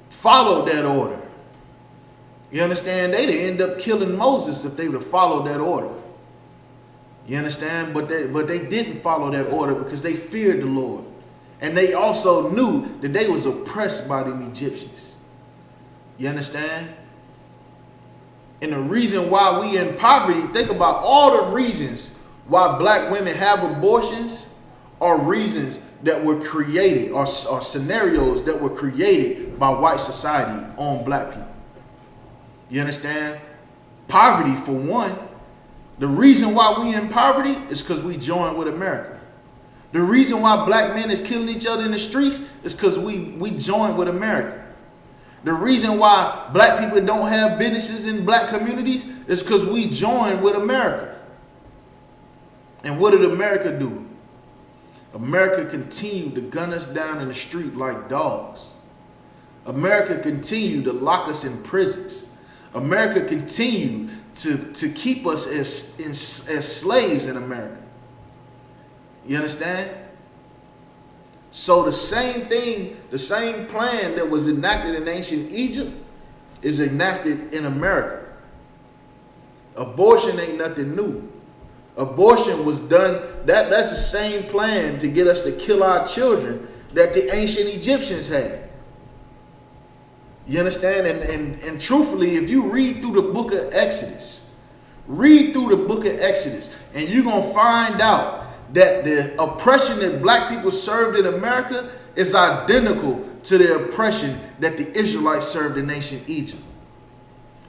followed that order. You understand? They'd end up killing Moses if they would have followed that order. You understand? But they didn't follow that order because they feared the Lord. And they also knew that they was oppressed by them Egyptians. You understand? And the reason why we in poverty, think about all the reasons why black women have abortions are reasons that were created or scenarios that were created by white society on black people. You understand? Poverty, for one. The reason why we in poverty is because we joined with America. The reason why black men is killing each other in the streets is because we joined with America. The reason why black people don't have businesses in black communities is because we joined with America. And what did America do? America continued to gun us down in the street like dogs. America continued to lock us in prisons. America continued to keep us as slaves in America. You understand? So the same thing, the same plan that was enacted in ancient Egypt is enacted in America. Abortion ain't nothing new. Abortion was done, that's the same plan to get us to kill our children that the ancient Egyptians had. You understand? And truthfully, if you read through the book of Exodus, and you're going to find out that the oppression that black people served in America is identical to the oppression that the Israelites served in ancient Egypt.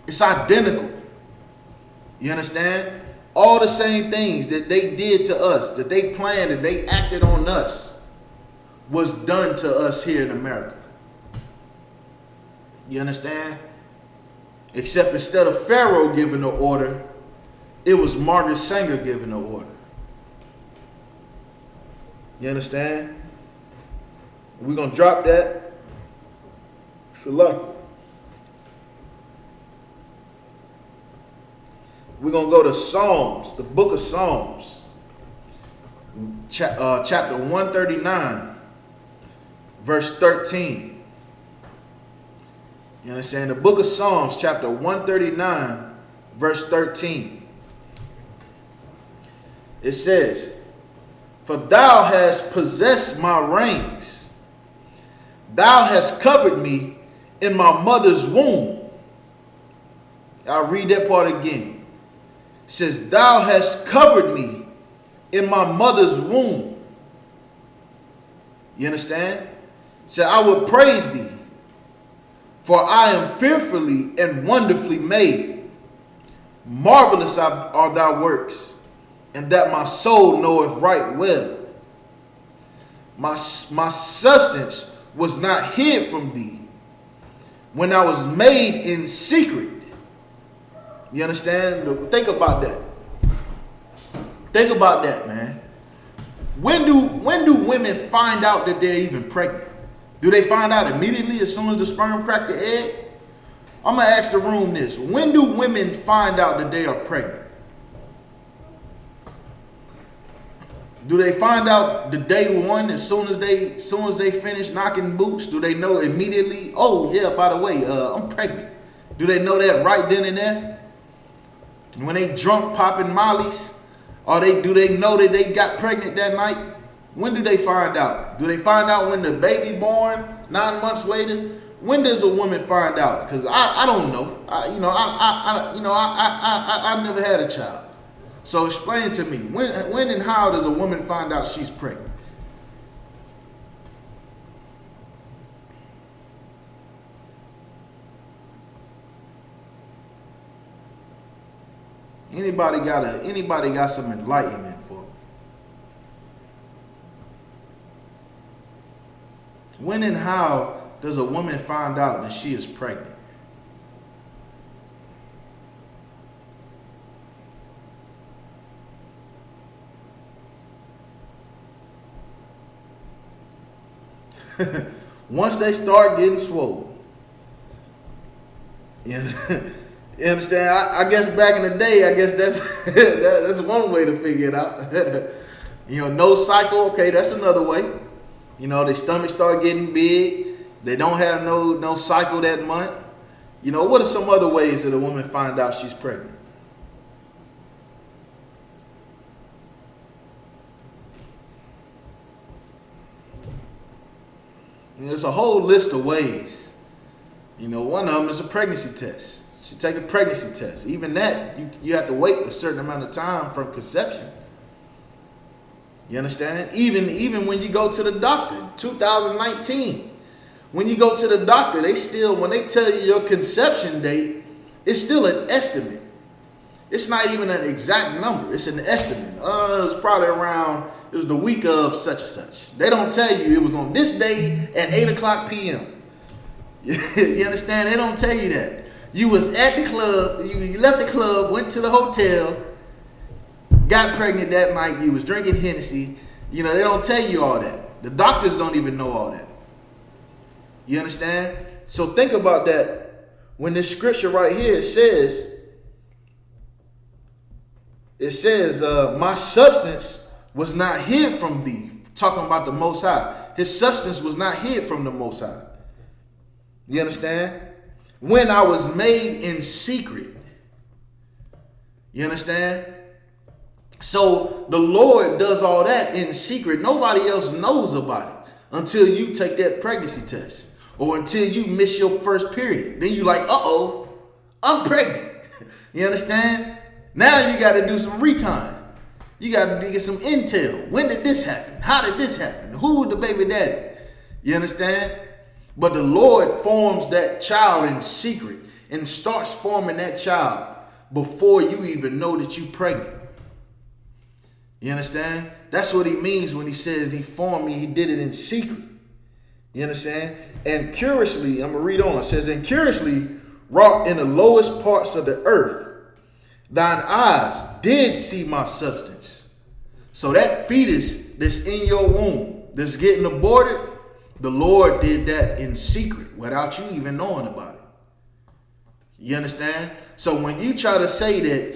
It's identical. You understand? All the same things that they did to us, that they planned and they acted on us, was done to us here in America. You understand? Except instead of Pharaoh giving the order, it was Margaret Sanger giving the order. You understand? We're going to drop that. Select. We're going to go to Psalms, the book of Psalms, chapter 139, verse 13. You understand? The book of Psalms, chapter 139, verse 13. It says, "For thou hast possessed my reins. Thou hast covered me in my mother's womb." I'll read that part again. It says, "Thou hast covered me in my mother's womb." You understand? It said, "I will praise thee, for I am fearfully and wonderfully made. Marvelous are thy works, and that my soul knoweth right well. My substance was not hid from thee, when I was made in secret." You understand? Think about that. Think about that, man. When do women find out that they're even pregnant? Do they find out immediately as soon as the sperm crack the egg? I'm going to ask the room this. When do women find out that they are pregnant? Do they find out the day one as soon as they finish knocking boots? Do they know immediately, oh yeah, by the way, I'm pregnant? Do they know that right then and there? When they drunk popping mollies? Or do they know that they got pregnant that night? When do they find out? Do they find out when the baby born 9 months later? When does a woman find out? Because I don't know. I've never had a child. So explain to me, when and how does a woman find out she's pregnant? Anybody got some enlightenment for me? When and how does a woman find out that she is pregnant? Once they start getting swollen. You understand? I guess back in the day, I guess that's one way to figure it out. No cycle, okay, that's another way. Their stomach start getting big. They don't have no cycle that month. What are some other ways that a woman find out she's pregnant? There's a whole list of ways. One of them is a pregnancy test. You take a pregnancy test. Even that, you have to wait a certain amount of time from conception. You understand? Even when you go to the doctor, 2019, when you go to the doctor, when they tell you your conception date, it's still an estimate. It's not even an exact number. It's an estimate. It was the week of such and such. They don't tell you it was on this day at 8 o'clock p.m. You understand? They don't tell you that. You was at the club, you left the club, went to the hotel, got pregnant that night, you was drinking Hennessy. They don't tell you all that. The doctors don't even know all that. You understand? So think about that. When this scripture right here says, my substance was not hid from thee. Talking about the Most High. His substance was not hid from the Most High. You understand? When I was made in secret. You understand? So the Lord does all that in secret. Nobody else knows about it until you take that pregnancy test or until you miss your first period. Then you like, uh-oh, I'm pregnant. You understand? Now you got to do some recon. You got to get some intel. When did this happen? How did this happen? Who was the baby daddy? You understand? But the Lord forms that child in secret and starts forming that child before you even know that you're pregnant. You understand? That's what he means when he says he formed me. He did it in secret. You understand? And curiously, I'm going to read on. It says, and curiously wrought in the lowest parts of the earth, thine eyes did see my substance. So that fetus that's in your womb, that's getting aborted, the Lord did that in secret without you even knowing about it. You understand? So when you try to say that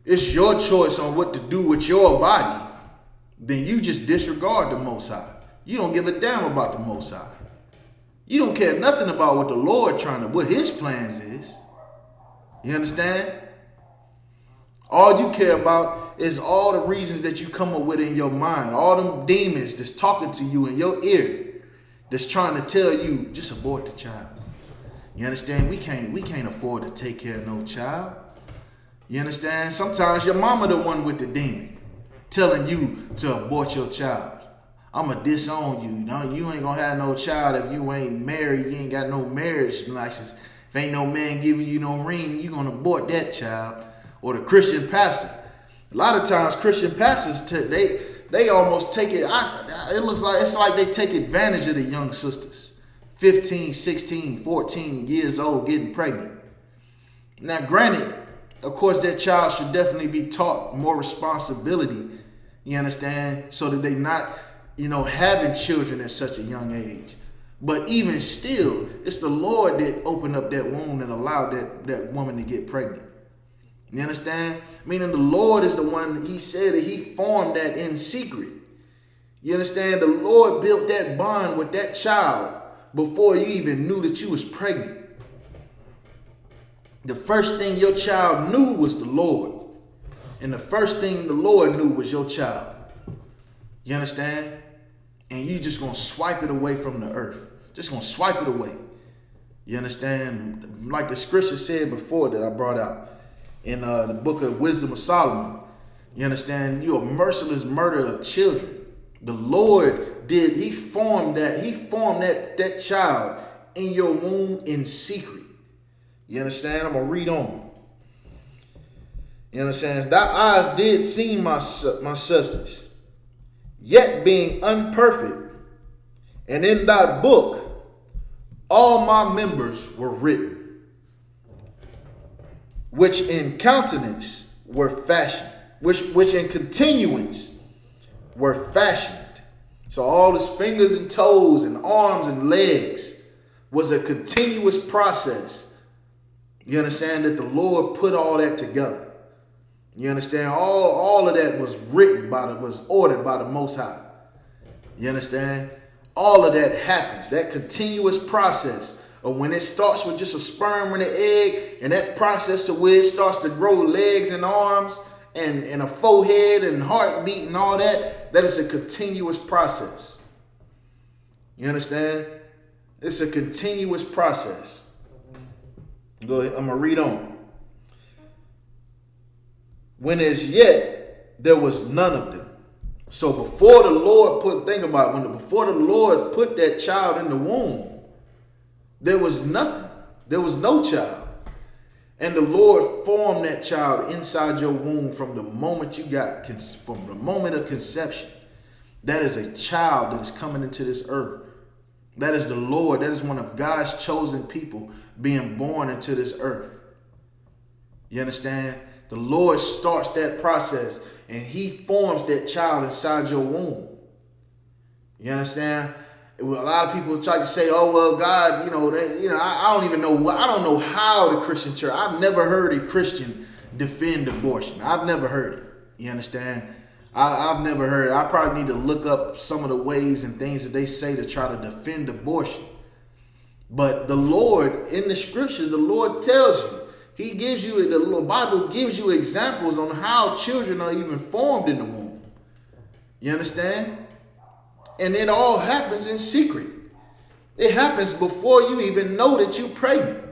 it's your choice on what to do with your body, then you just disregard the Most High. You don't give a damn about the Most High. You don't care nothing about what the Lord what his plans is. You understand? All you care about is all the reasons that you come up with in your mind. All them demons that's talking to you in your ear, that's trying to tell you, just abort the child. You understand? We can't afford to take care of no child. You understand? Sometimes your mama the one with the demon telling you to abort your child. I'ma disown you. No, you ain't gonna have no child if you ain't married. You ain't got no marriage license. If ain't no man giving you no ring, you gonna abort that child. Or the Christian pastor. A lot of times Christian pastors, they almost take it. It's like they take advantage of the young sisters. 15, 16, 14 years old getting pregnant. Now, granted, of course, that child should definitely be taught more responsibility, you understand, so that they not, having children at such a young age. But even still, it's the Lord that opened up that womb and allowed that woman to get pregnant. You understand? Meaning the Lord is the one, he said that he formed that in secret. You understand? The Lord built that bond with that child before you even knew that you was pregnant. The first thing your child knew was the Lord. And the first thing the Lord knew was your child. You understand? And you just going to swipe it away from the earth. Just going to swipe it away. You understand? Like the scripture said before that I brought out in the book of Wisdom of Solomon. You understand? You're a merciless murder of children. The Lord did, he formed that child in your womb in secret. You understand? I'm going to read on. You understand? Thy eyes did see my substance, yet being unperfect, and in thy book all my members were written, which in countenance were fashioned, which in continuance were fashioned. So all his fingers and toes and arms and legs was a continuous process. You understand that the Lord put all that together. You understand? All of that was was ordered by the Most High. You understand? All of that happens. That continuous process of when it starts with just a sperm and an egg, and that process to where it starts to grow legs and arms and a forehead and heartbeat and all that, that is a continuous process. You understand? It's a continuous process. Go ahead. I'm going to read on. When as yet there was none of them. So before the Lord before the Lord put that child in the womb, there was nothing. There was no child. And the Lord formed that child inside your womb from the moment from the moment of conception. That is a child that is coming into this earth. That is the Lord. That is one of God's chosen people being born into this earth. You understand? The Lord starts that process and he forms that child inside your womb. You understand? A lot of people try to say, oh, well, God, I don't even know. I don't know how the Christian church, I've never heard a Christian defend abortion. I've never heard it. You understand? I've never heard it. I probably need to look up some of the ways and things that they say to try to defend abortion. But the Lord, in the scriptures, the Lord tells you, he gives you, the Bible gives you examples on how children are even formed in the womb. You understand? And it all happens in secret. It happens before you even know that you're pregnant.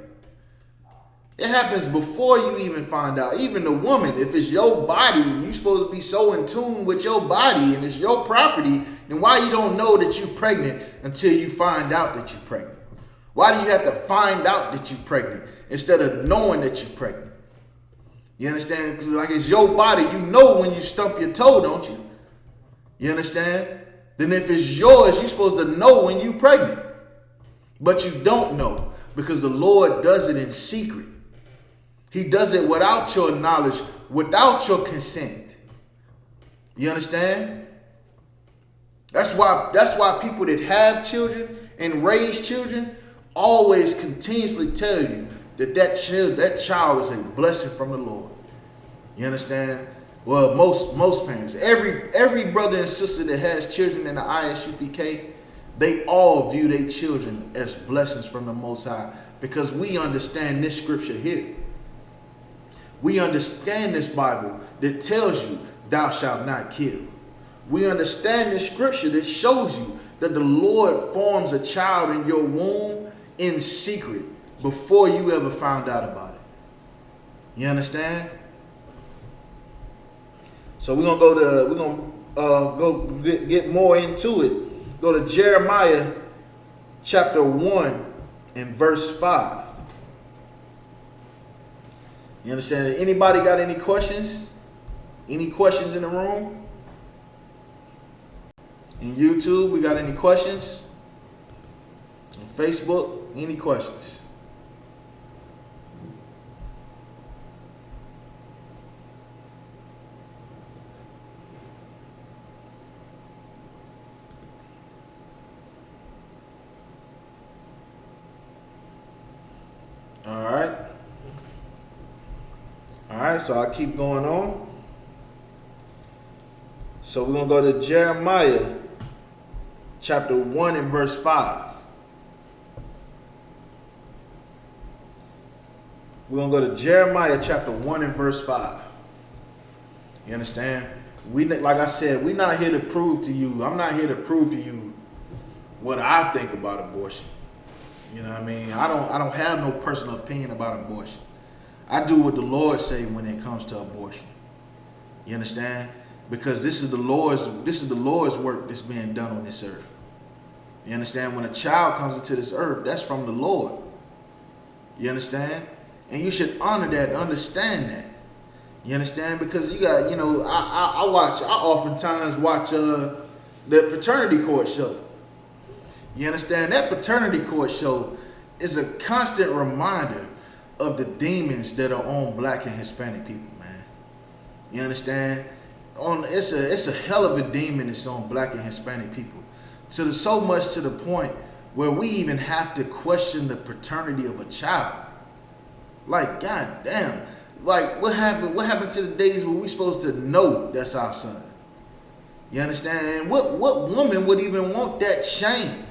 It happens before you even find out. Even the woman, if it's your body, you're supposed to be so in tune with your body and it's your property, then why you don't know that you're pregnant until you find out that you're pregnant? Why do you have to find out that you're pregnant instead of knowing that you're pregnant? You understand? Because like it's your body, you know when you stump your toe, don't you? You understand? Then if it's yours, you're supposed to know when you're pregnant. But you don't know because the Lord does it in secret. He does it without your knowledge, without your consent. You understand? That's why people that have children and raise children always continuously tell you that child is a blessing from the Lord. You understand? Well, most parents, every brother and sister that has children in the I.S.U.P.K, they all view their children as blessings from the Most High because we understand this scripture here. We understand this Bible that tells you, thou shalt not kill. We understand this scripture that shows you that the Lord forms a child in your womb in secret before you ever found out about it. You understand? So we're gonna get more into it. Go to Jeremiah chapter 1 and verse 5. You understand? Anybody got any questions? Any questions in the room? In YouTube, we got any questions? On Facebook, any questions? All right. All right, so I keep going on. So we're going to go to Jeremiah chapter 1 and verse 5. We're going to go to Jeremiah chapter 1 and verse 5. You understand? Like I said, we're not here to prove to you. I'm not here to prove to you what I think about abortion. You know what I mean? I don't have no personal opinion about abortion. I do what the Lord say when it comes to abortion. You understand? Because this is the Lord's work that's being done on this earth. You understand? When a child comes into this earth, that's from the Lord. You understand? And you should honor that, understand that. You understand? Because you got, I oftentimes watch the paternity court show. You understand? That paternity court show is a constant reminder of the demons that are on black and Hispanic people, man. You understand? It's a hell of a demon that's on black and Hispanic people. So much to the point where we even have to question the paternity of a child. Like, god damn. Like, what happened to the days where we supposed to know that's our son? You understand? And what woman would even want that shame?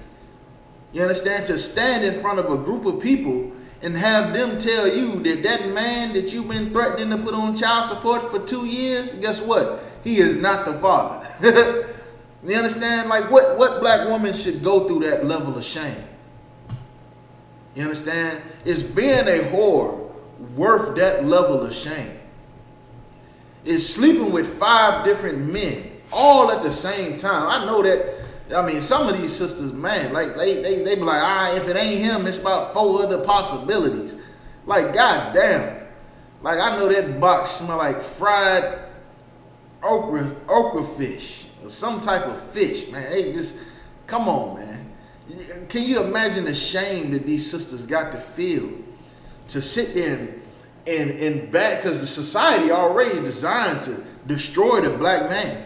You understand? To stand in front of a group of people and have them tell you that man that you've been threatening to put on child support for 2 years, guess what? He is not the father. You understand? Like, what black woman should go through that level of shame? You understand? Is being a whore worth that level of shame? Is sleeping with 5 different men all at the same time? I know that. I mean, some of these sisters, man, like they be like, all right, if it ain't him, it's about 4 other possibilities. Like, goddamn. Like, I know that box smell like fried okra fish or some type of fish, man. They just, come on, man. Can you imagine the shame that these sisters got to feel to sit there and back, because the society already designed to destroy the black man.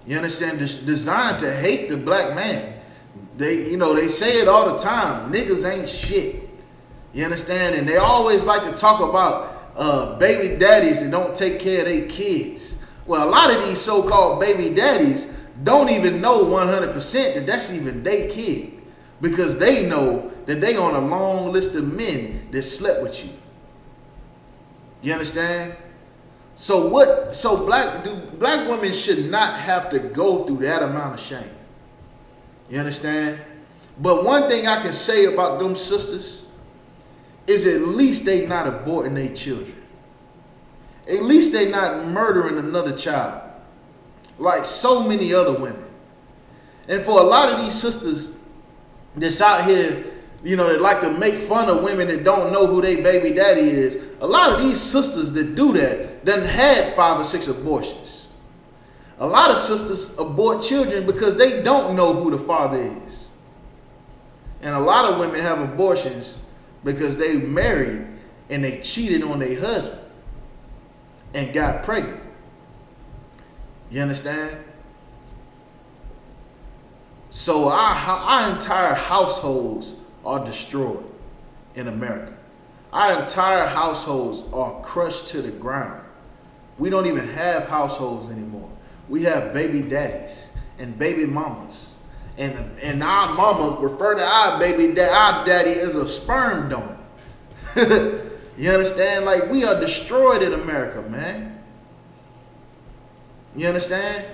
You understand? Designed to hate the black man. They say it all the time. Niggas ain't shit. You understand? And they always like to talk about baby daddies that don't take care of their kids. Well, a lot of these so-called baby daddies don't even know 100% that that's even their kid, because they know that they on a long list of men that slept with you. You understand? So black women should not have to go through that amount of shame. You understand? But one thing I can say about them sisters is at least they not aborting their children. At least they not murdering another child like so many other women. And for a lot of these sisters that's out here, that like to make fun of women that don't know who their baby daddy is, a lot of these sisters that do that done had 5 or 6 abortions. A lot of sisters abort children because they don't know who the father is. And a lot of women have abortions because they married and they cheated on their husband and got pregnant. You understand? So our entire households are destroyed in America. Our entire households are crushed to the ground. We don't even have households anymore. We have baby daddies and baby mamas. And our mama refer to our daddy as a sperm donor. You understand? Like, we are destroyed in America, man. You understand?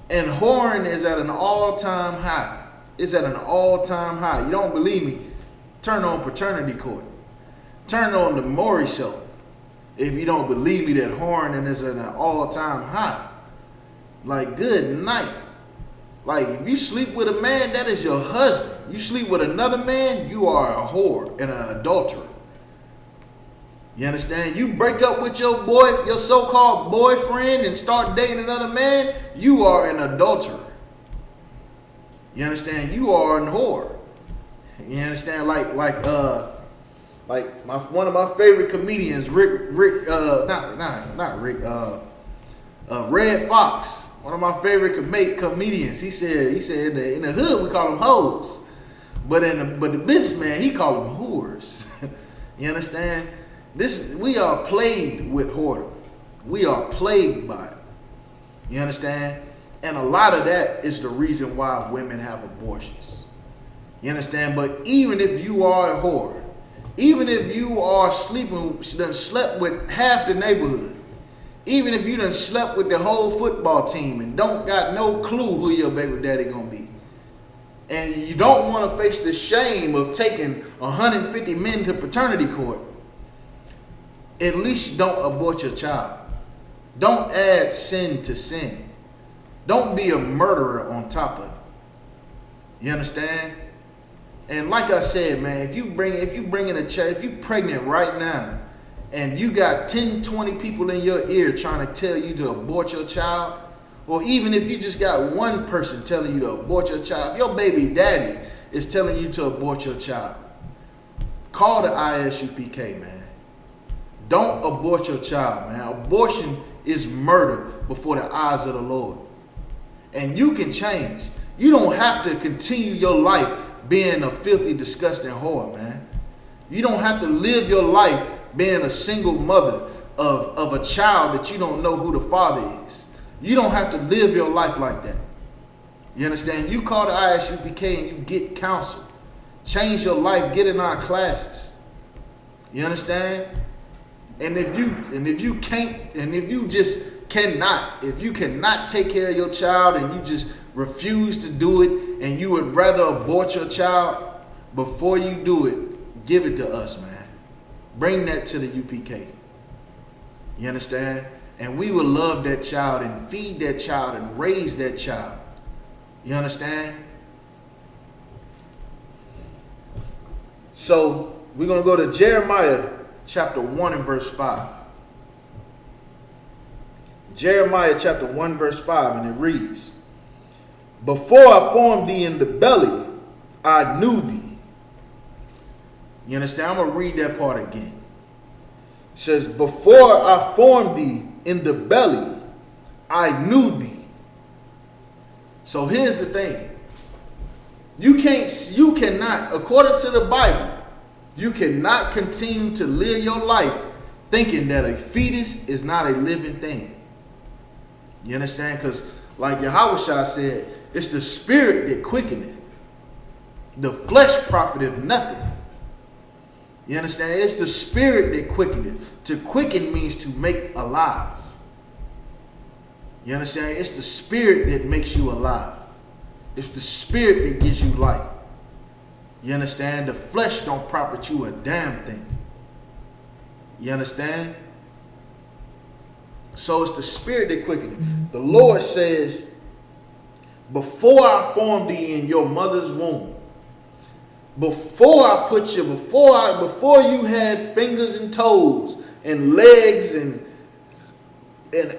And whoring is at an all-time high. It's at an all-time high. You don't believe me? Turn on Paternity Court. Turn on the Maury Show. If you don't believe me that whoring is at an all-time high. Like, good night. Like, if you sleep with a man, that is your husband. You sleep with another man, you are a whore and an adulterer. You understand? You break up with your so-called boyfriend and start dating another man, you are an adulterer. You understand? You are a whore. You understand? Like one of my favorite comedians, Red Fox. One of my favorite comedians. He said in the hood we call them hoes, but the businessman he call them whores. You understand? We are plagued with whoredom. We are plagued by it. You understand? And a lot of that is the reason why women have abortions. You understand? But even if you are a whore, even if you are done slept with half the neighborhood, even if you done slept with the whole football team and don't got no clue who your baby daddy gonna be, and you don't want to face the shame of taking 150 men to paternity court, at least don't abort your child. Don't add sin to sin. Don't be a murderer on top of it. You understand? And like I said, man, if you pregnant right now, and you got 10, 20 people in your ear trying to tell you to abort your child, or even if you just got one person telling you to abort your child, if your baby daddy is telling you to abort your child, call the I.S.U.P.K, man. Don't abort your child, man. Abortion is murder before the eyes of the Lord. And you can change. You don't have to continue your life being a filthy, disgusting whore, man. You don't have to live your life being a single mother of a child that you don't know who the father is. You don't have to live your life like that. You understand? You call the I.S.U.P.K and you get counsel. Change your life. Get in our classes. You understand? And if you cannot take care of your child and you just refuse to do it and you would rather abort your child, before you do it, give it to us, man. Bring that to the UPK. You understand? And we will love that child and feed that child and raise that child. You understand? So we're going to go to Jeremiah chapter 1 and verse 5. Jeremiah chapter 1 verse 5, and it reads, "Before I formed thee in the belly, I knew thee." You understand? I'm going to read that part again. It says, "Before I formed thee in the belly, I knew thee." So here's the thing. You cannot, according to the Bible, you cannot continue to live your life thinking that a fetus is not a living thing. You understand? Because like Yahweh said, it's the spirit that quickeneth. The flesh profiteth nothing. You understand? It's the spirit that quickeneth. To quicken means to make alive. You understand? It's the spirit that makes you alive. It's the spirit that gives you life. You understand? The flesh don't profit you a damn thing. You understand? So it's the spirit that quickeneth. The Lord says, before I formed thee in your mother's womb, before I put you, before you had fingers and toes and legs and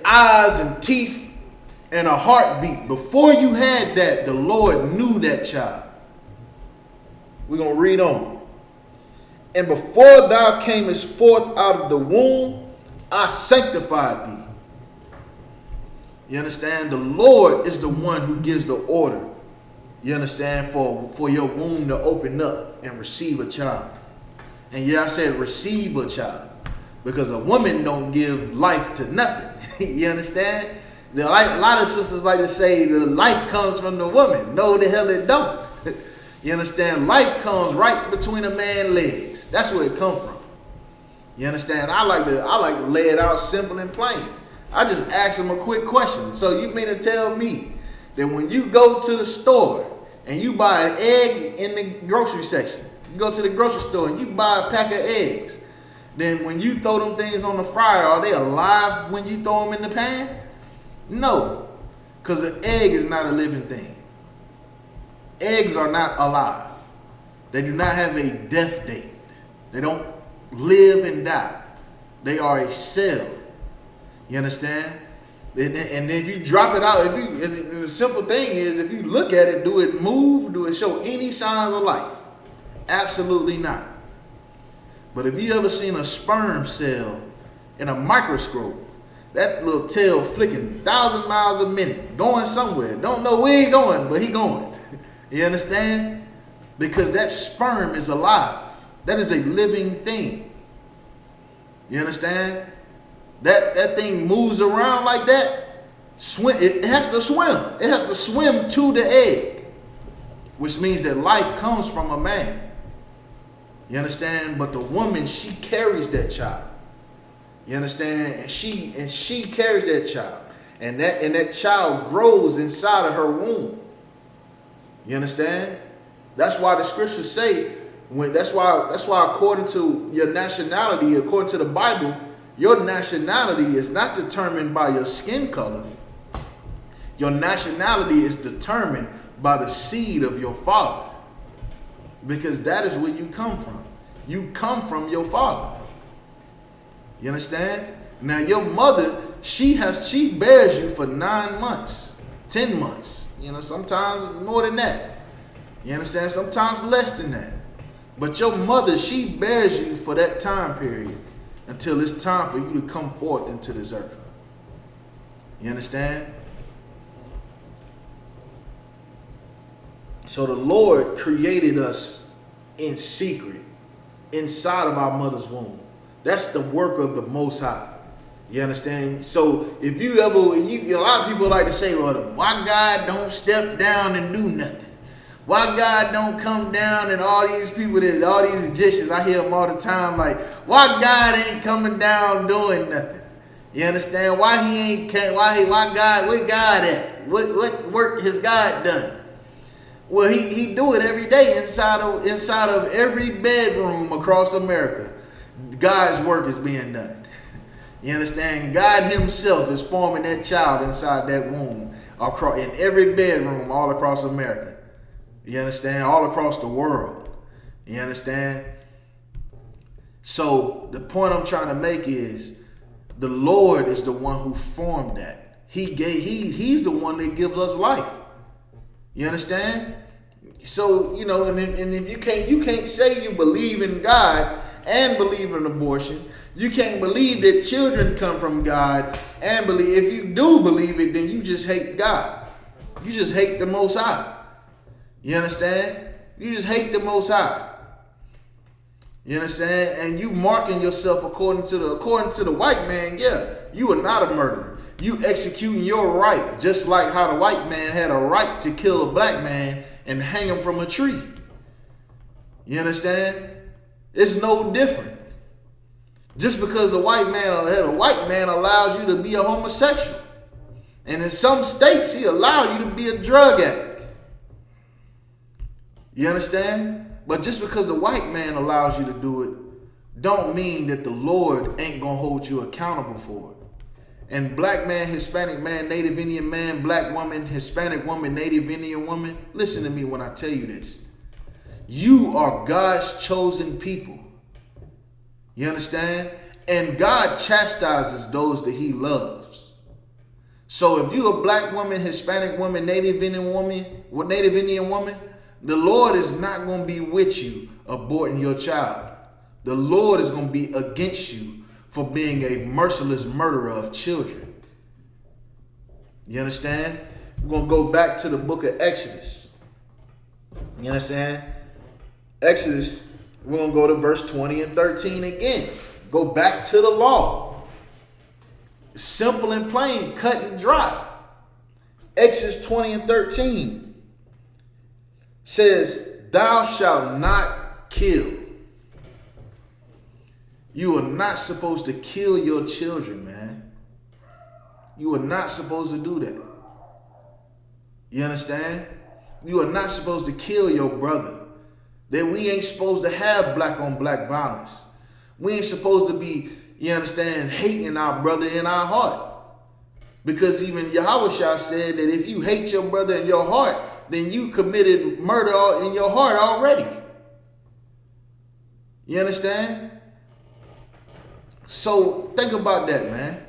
eyes and teeth and a heartbeat, before you had that, the Lord knew that child. We're going to read on. "And before thou camest forth out of the womb, I sanctified thee." You understand? The Lord is the one who gives the order. You understand? For your womb to open up and receive a child. And yeah, I said receive a child. Because a woman don't give life to nothing. You understand? A lot of sisters like to say the life comes from the woman. No, the hell it don't. You understand? Life comes right between a man's legs. That's where it comes from. You understand? I like to lay it out simple and plain. I just ask them a quick question. So you mean to tell me that when you go to the store and you buy an egg in the grocery section, you go to the grocery store and you buy a pack of eggs, then when you throw them things on the fryer, are they alive when you throw them in the pan? No, because an egg is not a living thing. Eggs are not alive. They do not have a death date. They don't live and die. They are a cell. You understand? And if you drop it out, the simple thing is, if you look at it, do it move? Do it show any signs of life? Absolutely not. But if you ever seen a sperm cell in a microscope, that little tail flicking 1,000 miles a minute, going somewhere. Don't know where he going, but he going. You understand? Because that sperm is alive. That is a living thing. You understand? That thing moves around like that. It has to swim. It has to swim to the egg, which means that life comes from a man. You understand? But the woman, she carries that child. You understand? And she carries that child. And that child grows inside of her womb. You understand? That's why the scriptures say, that's why according to your nationality, according to the Bible, your nationality is not determined by your skin color. Your nationality is determined by the seed of your father. Because that is where you come from. You come from your father. You understand? Now your mother, she bears you for 9 months, 10 months. You know, sometimes more than that. You understand? Sometimes less than that. But your mother, she bears you for that time period until it's time for you to come forth into this earth. You understand? So the Lord created us in secret, inside of our mother's womb. That's the work of the Most High. You understand? So if you ever, a lot of people like to say, well, why God don't step down and do nothing? Why God don't come down? And all these people, all these Egyptians, I hear them all the time, like, why God ain't coming down doing nothing? You understand? Why he ain't, why God, where God at? What work has God done? Well, he do it every day inside of every bedroom across America. God's work is being done. You understand? God himself is forming that child inside that womb, in every bedroom all across America. You understand? All across the world. You understand? So the point I'm trying to make is the Lord is the one who formed that. He's the one that gives us life. You understand? So, you know, and if you can't say you believe in God and believe in abortion. You can't believe that children come from God and believe. If you do believe it, then you just hate God. You just hate the Most High. You understand? You just hate the Most High. You understand? And you marking yourself according to the white man. Yeah, you are not a murderer. You executing your right, just like how the white man had a right to kill a black man and hang him from a tree. You understand? It's no different. Just because the white man allows you to be a homosexual. And in some states, he allows you to be a drug addict. You understand? But just because the white man allows you to do it, don't mean that the Lord ain't going to hold you accountable for it. And black man, Hispanic man, Native Indian man, black woman, Hispanic woman, Native Indian woman, listen to me when I tell you this. You are God's chosen people. You understand? And God chastises those that he loves. So if you're a black woman, Hispanic woman, Native Indian woman, the Lord is not going to be with you aborting your child. The Lord is going to be against you for being a merciless murderer of children. You understand? We're going to go back to the book of Exodus. You understand? Exodus, we're going to go to verse 20 and 13 again. Go back to the law. Simple and plain, cut and dry. Exodus 20 and 13 says, thou shalt not kill. You are not supposed to kill your children, man. You are not supposed to do that. You understand? You are not supposed to kill your brother. That we ain't supposed to have black on black violence. We ain't supposed to be, you understand, hating our brother in our heart. Because even Yahushua said that if you hate your brother in your heart, then you committed murder in your heart already. You understand? So think about that, man.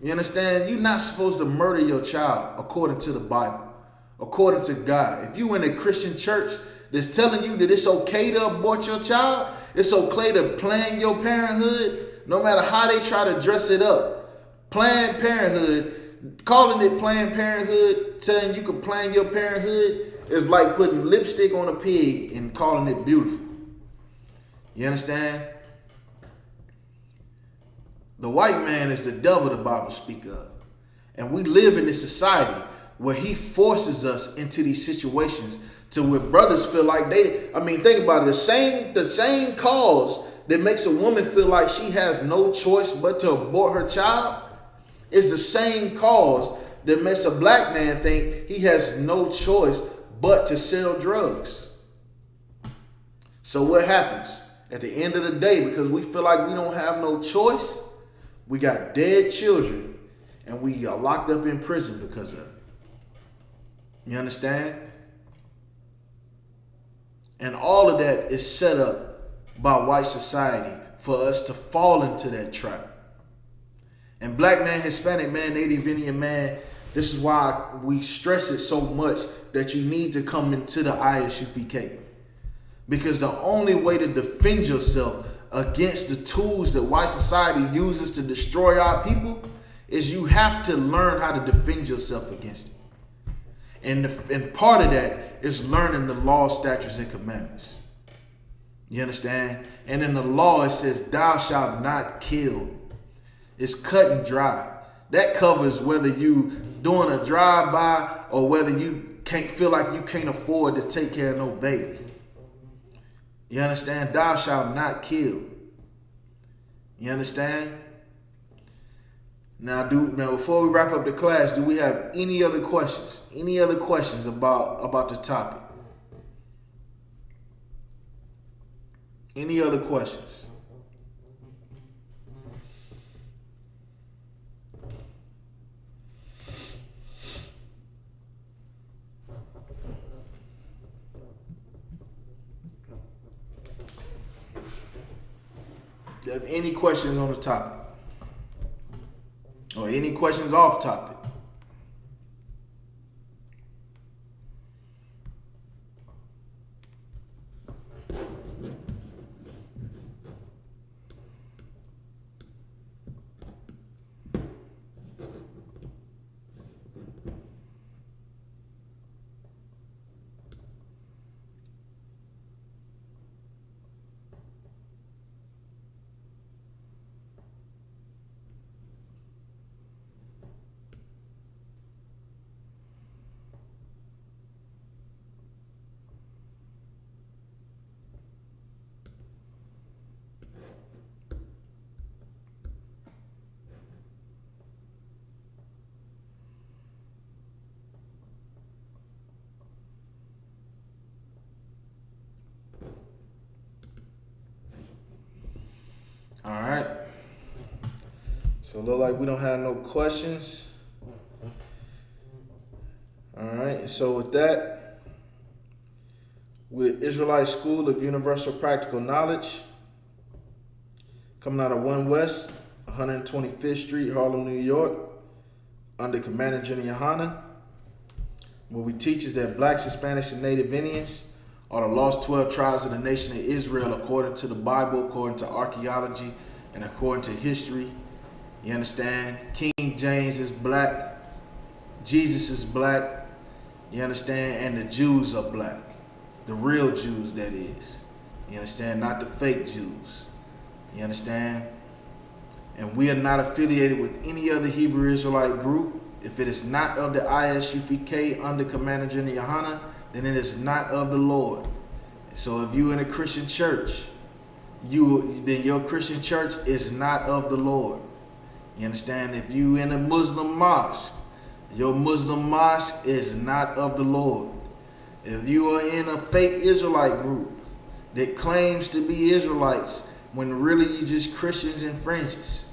You understand? You're not supposed to murder your child according to the Bible, according to God. If you in a Christian church that's telling you that it's okay to abort your child, it's okay to plan your parenthood, no matter how they try to dress it up. Planned Parenthood, calling it Planned Parenthood, telling you can plan your parenthood is like putting lipstick on a pig and calling it beautiful. You understand? The white man is the devil the Bible speaks of. And we live in this society where he forces us into these situations to where brothers feel like think about it, the same cause that makes a woman feel like she has no choice but to abort her child is the same cause that makes a black man think he has no choice but to sell drugs. So what happens? At the end of the day, because we feel like we don't have no choice, we got dead children and we are locked up in prison because of it. You understand? And all of that is set up by white society for us to fall into that trap. And black man, Hispanic man, Native Indian man, this is why we stress it so much that you need to come into the I.S.U.P.K. Because the only way to defend yourself against the tools that white society uses to destroy our people is you have to learn how to defend yourself against it. And part of that is learning the law, statutes, and commandments. You understand? And in the law, it says, thou shalt not kill. It's cut and dry. That covers whether you doing a drive-by or whether you can't feel like you can't afford to take care of no baby. You understand? Thou shalt not kill. You understand? Now, before we wrap up the class, do we have any other questions? Any other questions about the topic? Any other questions? Do you have any questions on the topic? Or any questions off topic? All right. So it look like we don't have no questions. All right. So with that, with Israelite School of Universal Practical Knowledge, coming out of 1 West, 125th Street, Harlem, New York, under Commander General YAHANNA, what we teach is that blacks, Hispanics, and Native Indians are the lost 12 tribes of the nation of Israel according to the Bible, according to archaeology, and according to history. You understand? King James is black. Jesus is black. You understand? And the Jews are black. The real Jews, that is. You understand? Not the fake Jews. You understand? And we are not affiliated with any other Hebrew Israelite group. If it is not of the I.S.U.P.K. under Commander General YAHANNA, then it is not of the Lord. So if you in a Christian church, then your Christian church is not of the Lord. You understand? If you in a Muslim mosque, your Muslim mosque is not of the Lord. If you are in a fake Israelite group that claims to be Israelites when really you just Christians in fringes,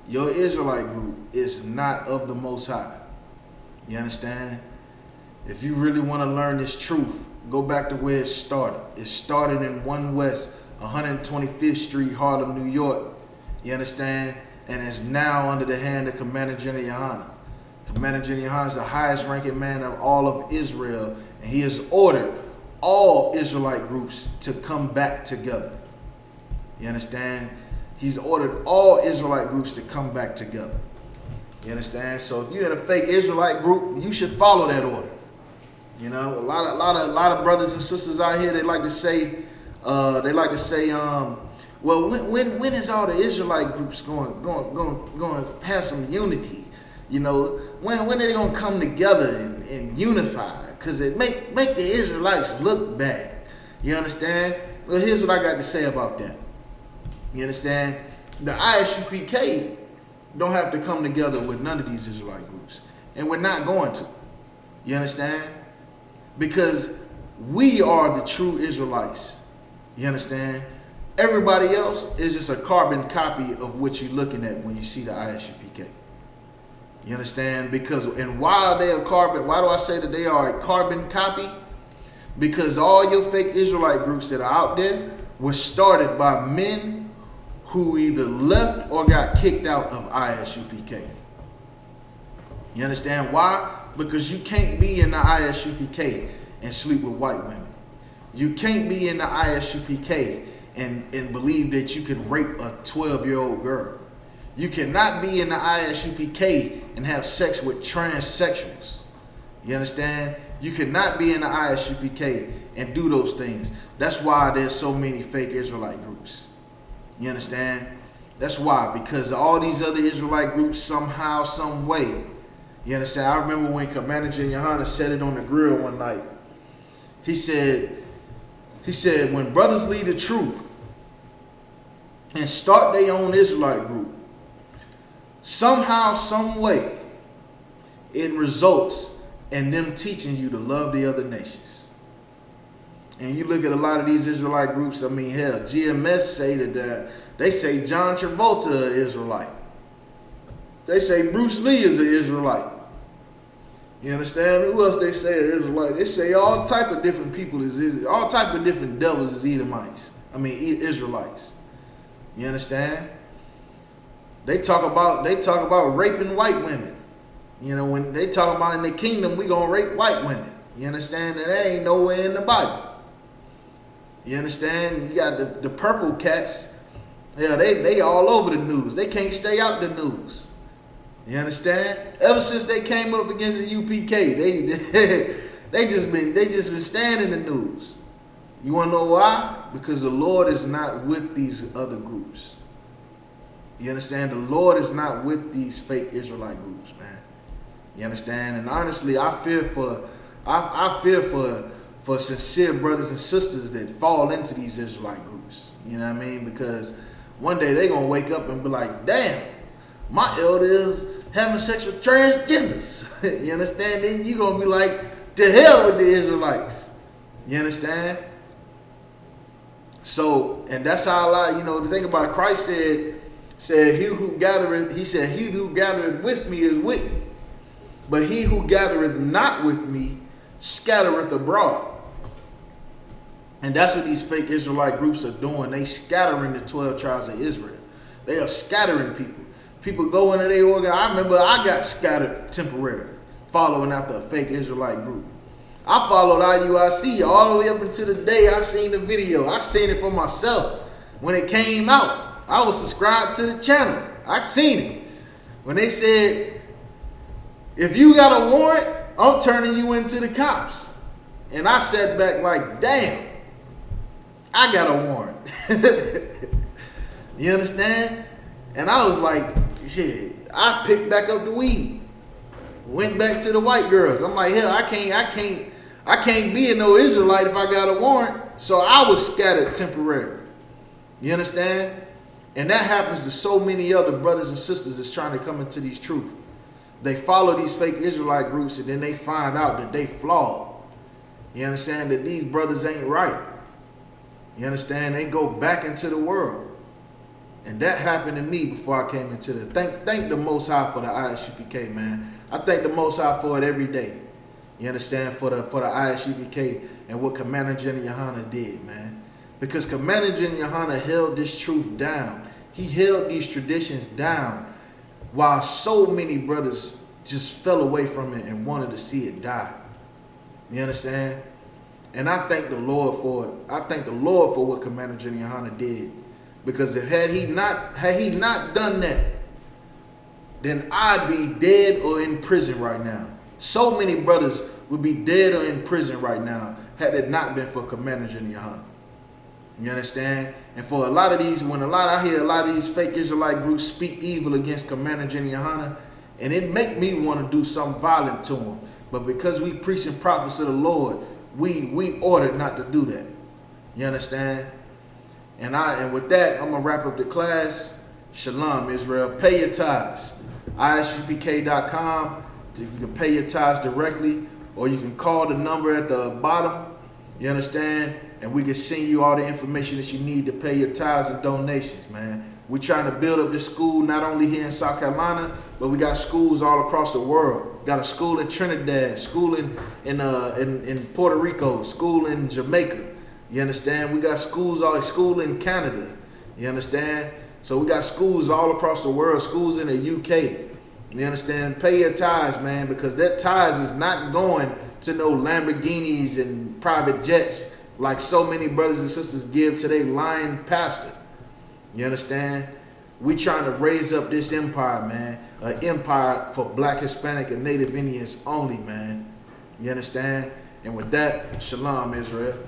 your Israelite group is not of the Most High. You understand? If you really want to learn this truth, go back to where it started. It started in 1 West, 125th Street, Harlem, New York. You understand? And is now under the hand of Commander General YAHANNA. Commander General YAHANNA is the highest ranking man of all of Israel, and he has ordered all Israelite groups to come back together. You understand? He's ordered all Israelite groups to come back together. You understand? So if you're in a fake Israelite group, you should follow that order. You know, a lot of brothers and sisters out here, they like to say, Well, when is all the Israelite groups going to have some unity? You know, when are they going to come together and unify? Because it make the Israelites look bad. You understand? Well, here's what I got to say about that. You understand? The ISUPK don't have to come together with none of these Israelite groups. And we're not going to. You understand? Because we are the true Israelites. You understand? Everybody else is just a carbon copy of what you're looking at when you see the I.S.U.P.K. You understand? And why they are carbon? Why do I say that they are a carbon copy? Because all your fake Israelite groups that are out there were started by men who either left or got kicked out of I.S.U.P.K. You understand why? Because you can't be in the I.S.U.P.K. and sleep with white women. You can't be in the I.S.U.P.K. and believe that you could rape a 12-year-old girl. You cannot be in the I.S.U.P.K. and have sex with transsexuals. You understand? You cannot be in the I.S.U.P.K. and do those things. That's why there's so many fake Israelite groups. You understand? That's why, because all these other Israelite groups somehow, some way. You understand? I remember when Commander YAHANNA said it on the grill one night. He said, when brothers lead the truth and start their own Israelite group, somehow, some way, it results in them teaching you to love the other nations. And you look at a lot of these Israelite groups, I mean, hell, GMS say that they say John Travolta is Israelite. They say Bruce Lee is an Israelite. You understand? Who else they say is Israelite? They say all type of different people all type of different devils is Edomites. I mean, Israelites. You understand? They talk about raping white women. You know, when they talk about in the kingdom, we gonna rape white women. You understand? And that ain't nowhere in the Bible. You understand? You got the purple cats. Yeah, they all over the news. They can't stay out the news. You understand? Ever since they came up against the UPK, they just been staying in the news. You wanna know why? Because the Lord is not with these other groups. You understand? The Lord is not with these fake Israelite groups, man. You understand? And honestly, I fear for sincere brothers and sisters that fall into these Israelite groups. You know what I mean? Because one day they're gonna wake up and be like, damn, my elder is having sex with transgenders. You understand? Then you're gonna be like, to hell with the Israelites. You understand? So, and that's how the thing about Christ said he who gathereth with me is with me. But he who gathereth not with me scattereth abroad. And that's what these fake Israelite groups are doing. They scattering the 12 tribes of Israel. They are scattering people. People go into their organ. I remember I got scattered temporarily following after a fake Israelite group. I followed IUIC all the way up until the day I seen the video. I seen it for myself. When it came out, I was subscribed to the channel. I seen it. When they said, if you got a warrant, I'm turning you into the cops. And I sat back like, damn, I got a warrant. You understand? And I was like, shit, I picked back up the weed. Went back to the white girls. I'm like, hell, I can't be no Israelite if I got a warrant. So I was scattered temporarily. You understand? And that happens to so many other brothers and sisters that's trying to come into these truths. They follow these fake Israelite groups and then they find out that they flawed. You understand? That these brothers ain't right. You understand? They go back into the world. And that happened to me before I came into the... Thank the Most High for the I.S.U.P.K, man. I thank the Most High for it every day. You understand? For the I.S.U.P.K and what Commander General YAHANNA did, man. Because Commander General YAHANNA held this truth down. He held these traditions down while so many brothers just fell away from it and wanted to see it die. You understand? And I thank the Lord for it. I thank the Lord for what Commander General YAHANNA did. Because had he not done that, then I'd be dead or in prison right now. So many brothers would be dead or in prison right now had it not been for Commander General YAHANNA. You understand? And for a lot of these, I hear a lot of these fake Israelite groups speak evil against Commander General YAHANNA, and it make me want to do something violent to them. But because we preaching prophets of the Lord, we ordered not to do that. You understand? And with that, I'm gonna wrap up the class. Shalom, Israel. Pay your tithes. ISUPK.com. You can pay your tithes directly, or you can call the number at the bottom. You understand? And we can send you all the information that you need to pay your tithes and donations, man. We're trying to build up this school not only here in South Carolina, but we got schools all across the world. Got a school in Trinidad, school in Puerto Rico, school in Jamaica. You understand? We got school in Canada. You understand? So we got schools all across the world, schools in the UK. You understand? Pay your tithes, man, because that tithes is not going to no Lamborghinis and private jets like so many brothers and sisters give to their lying pastor. You understand? We trying to raise up this empire, man. An empire for Black, Hispanic, and Native Indians only, man. You understand? And with that, Shalom, Israel.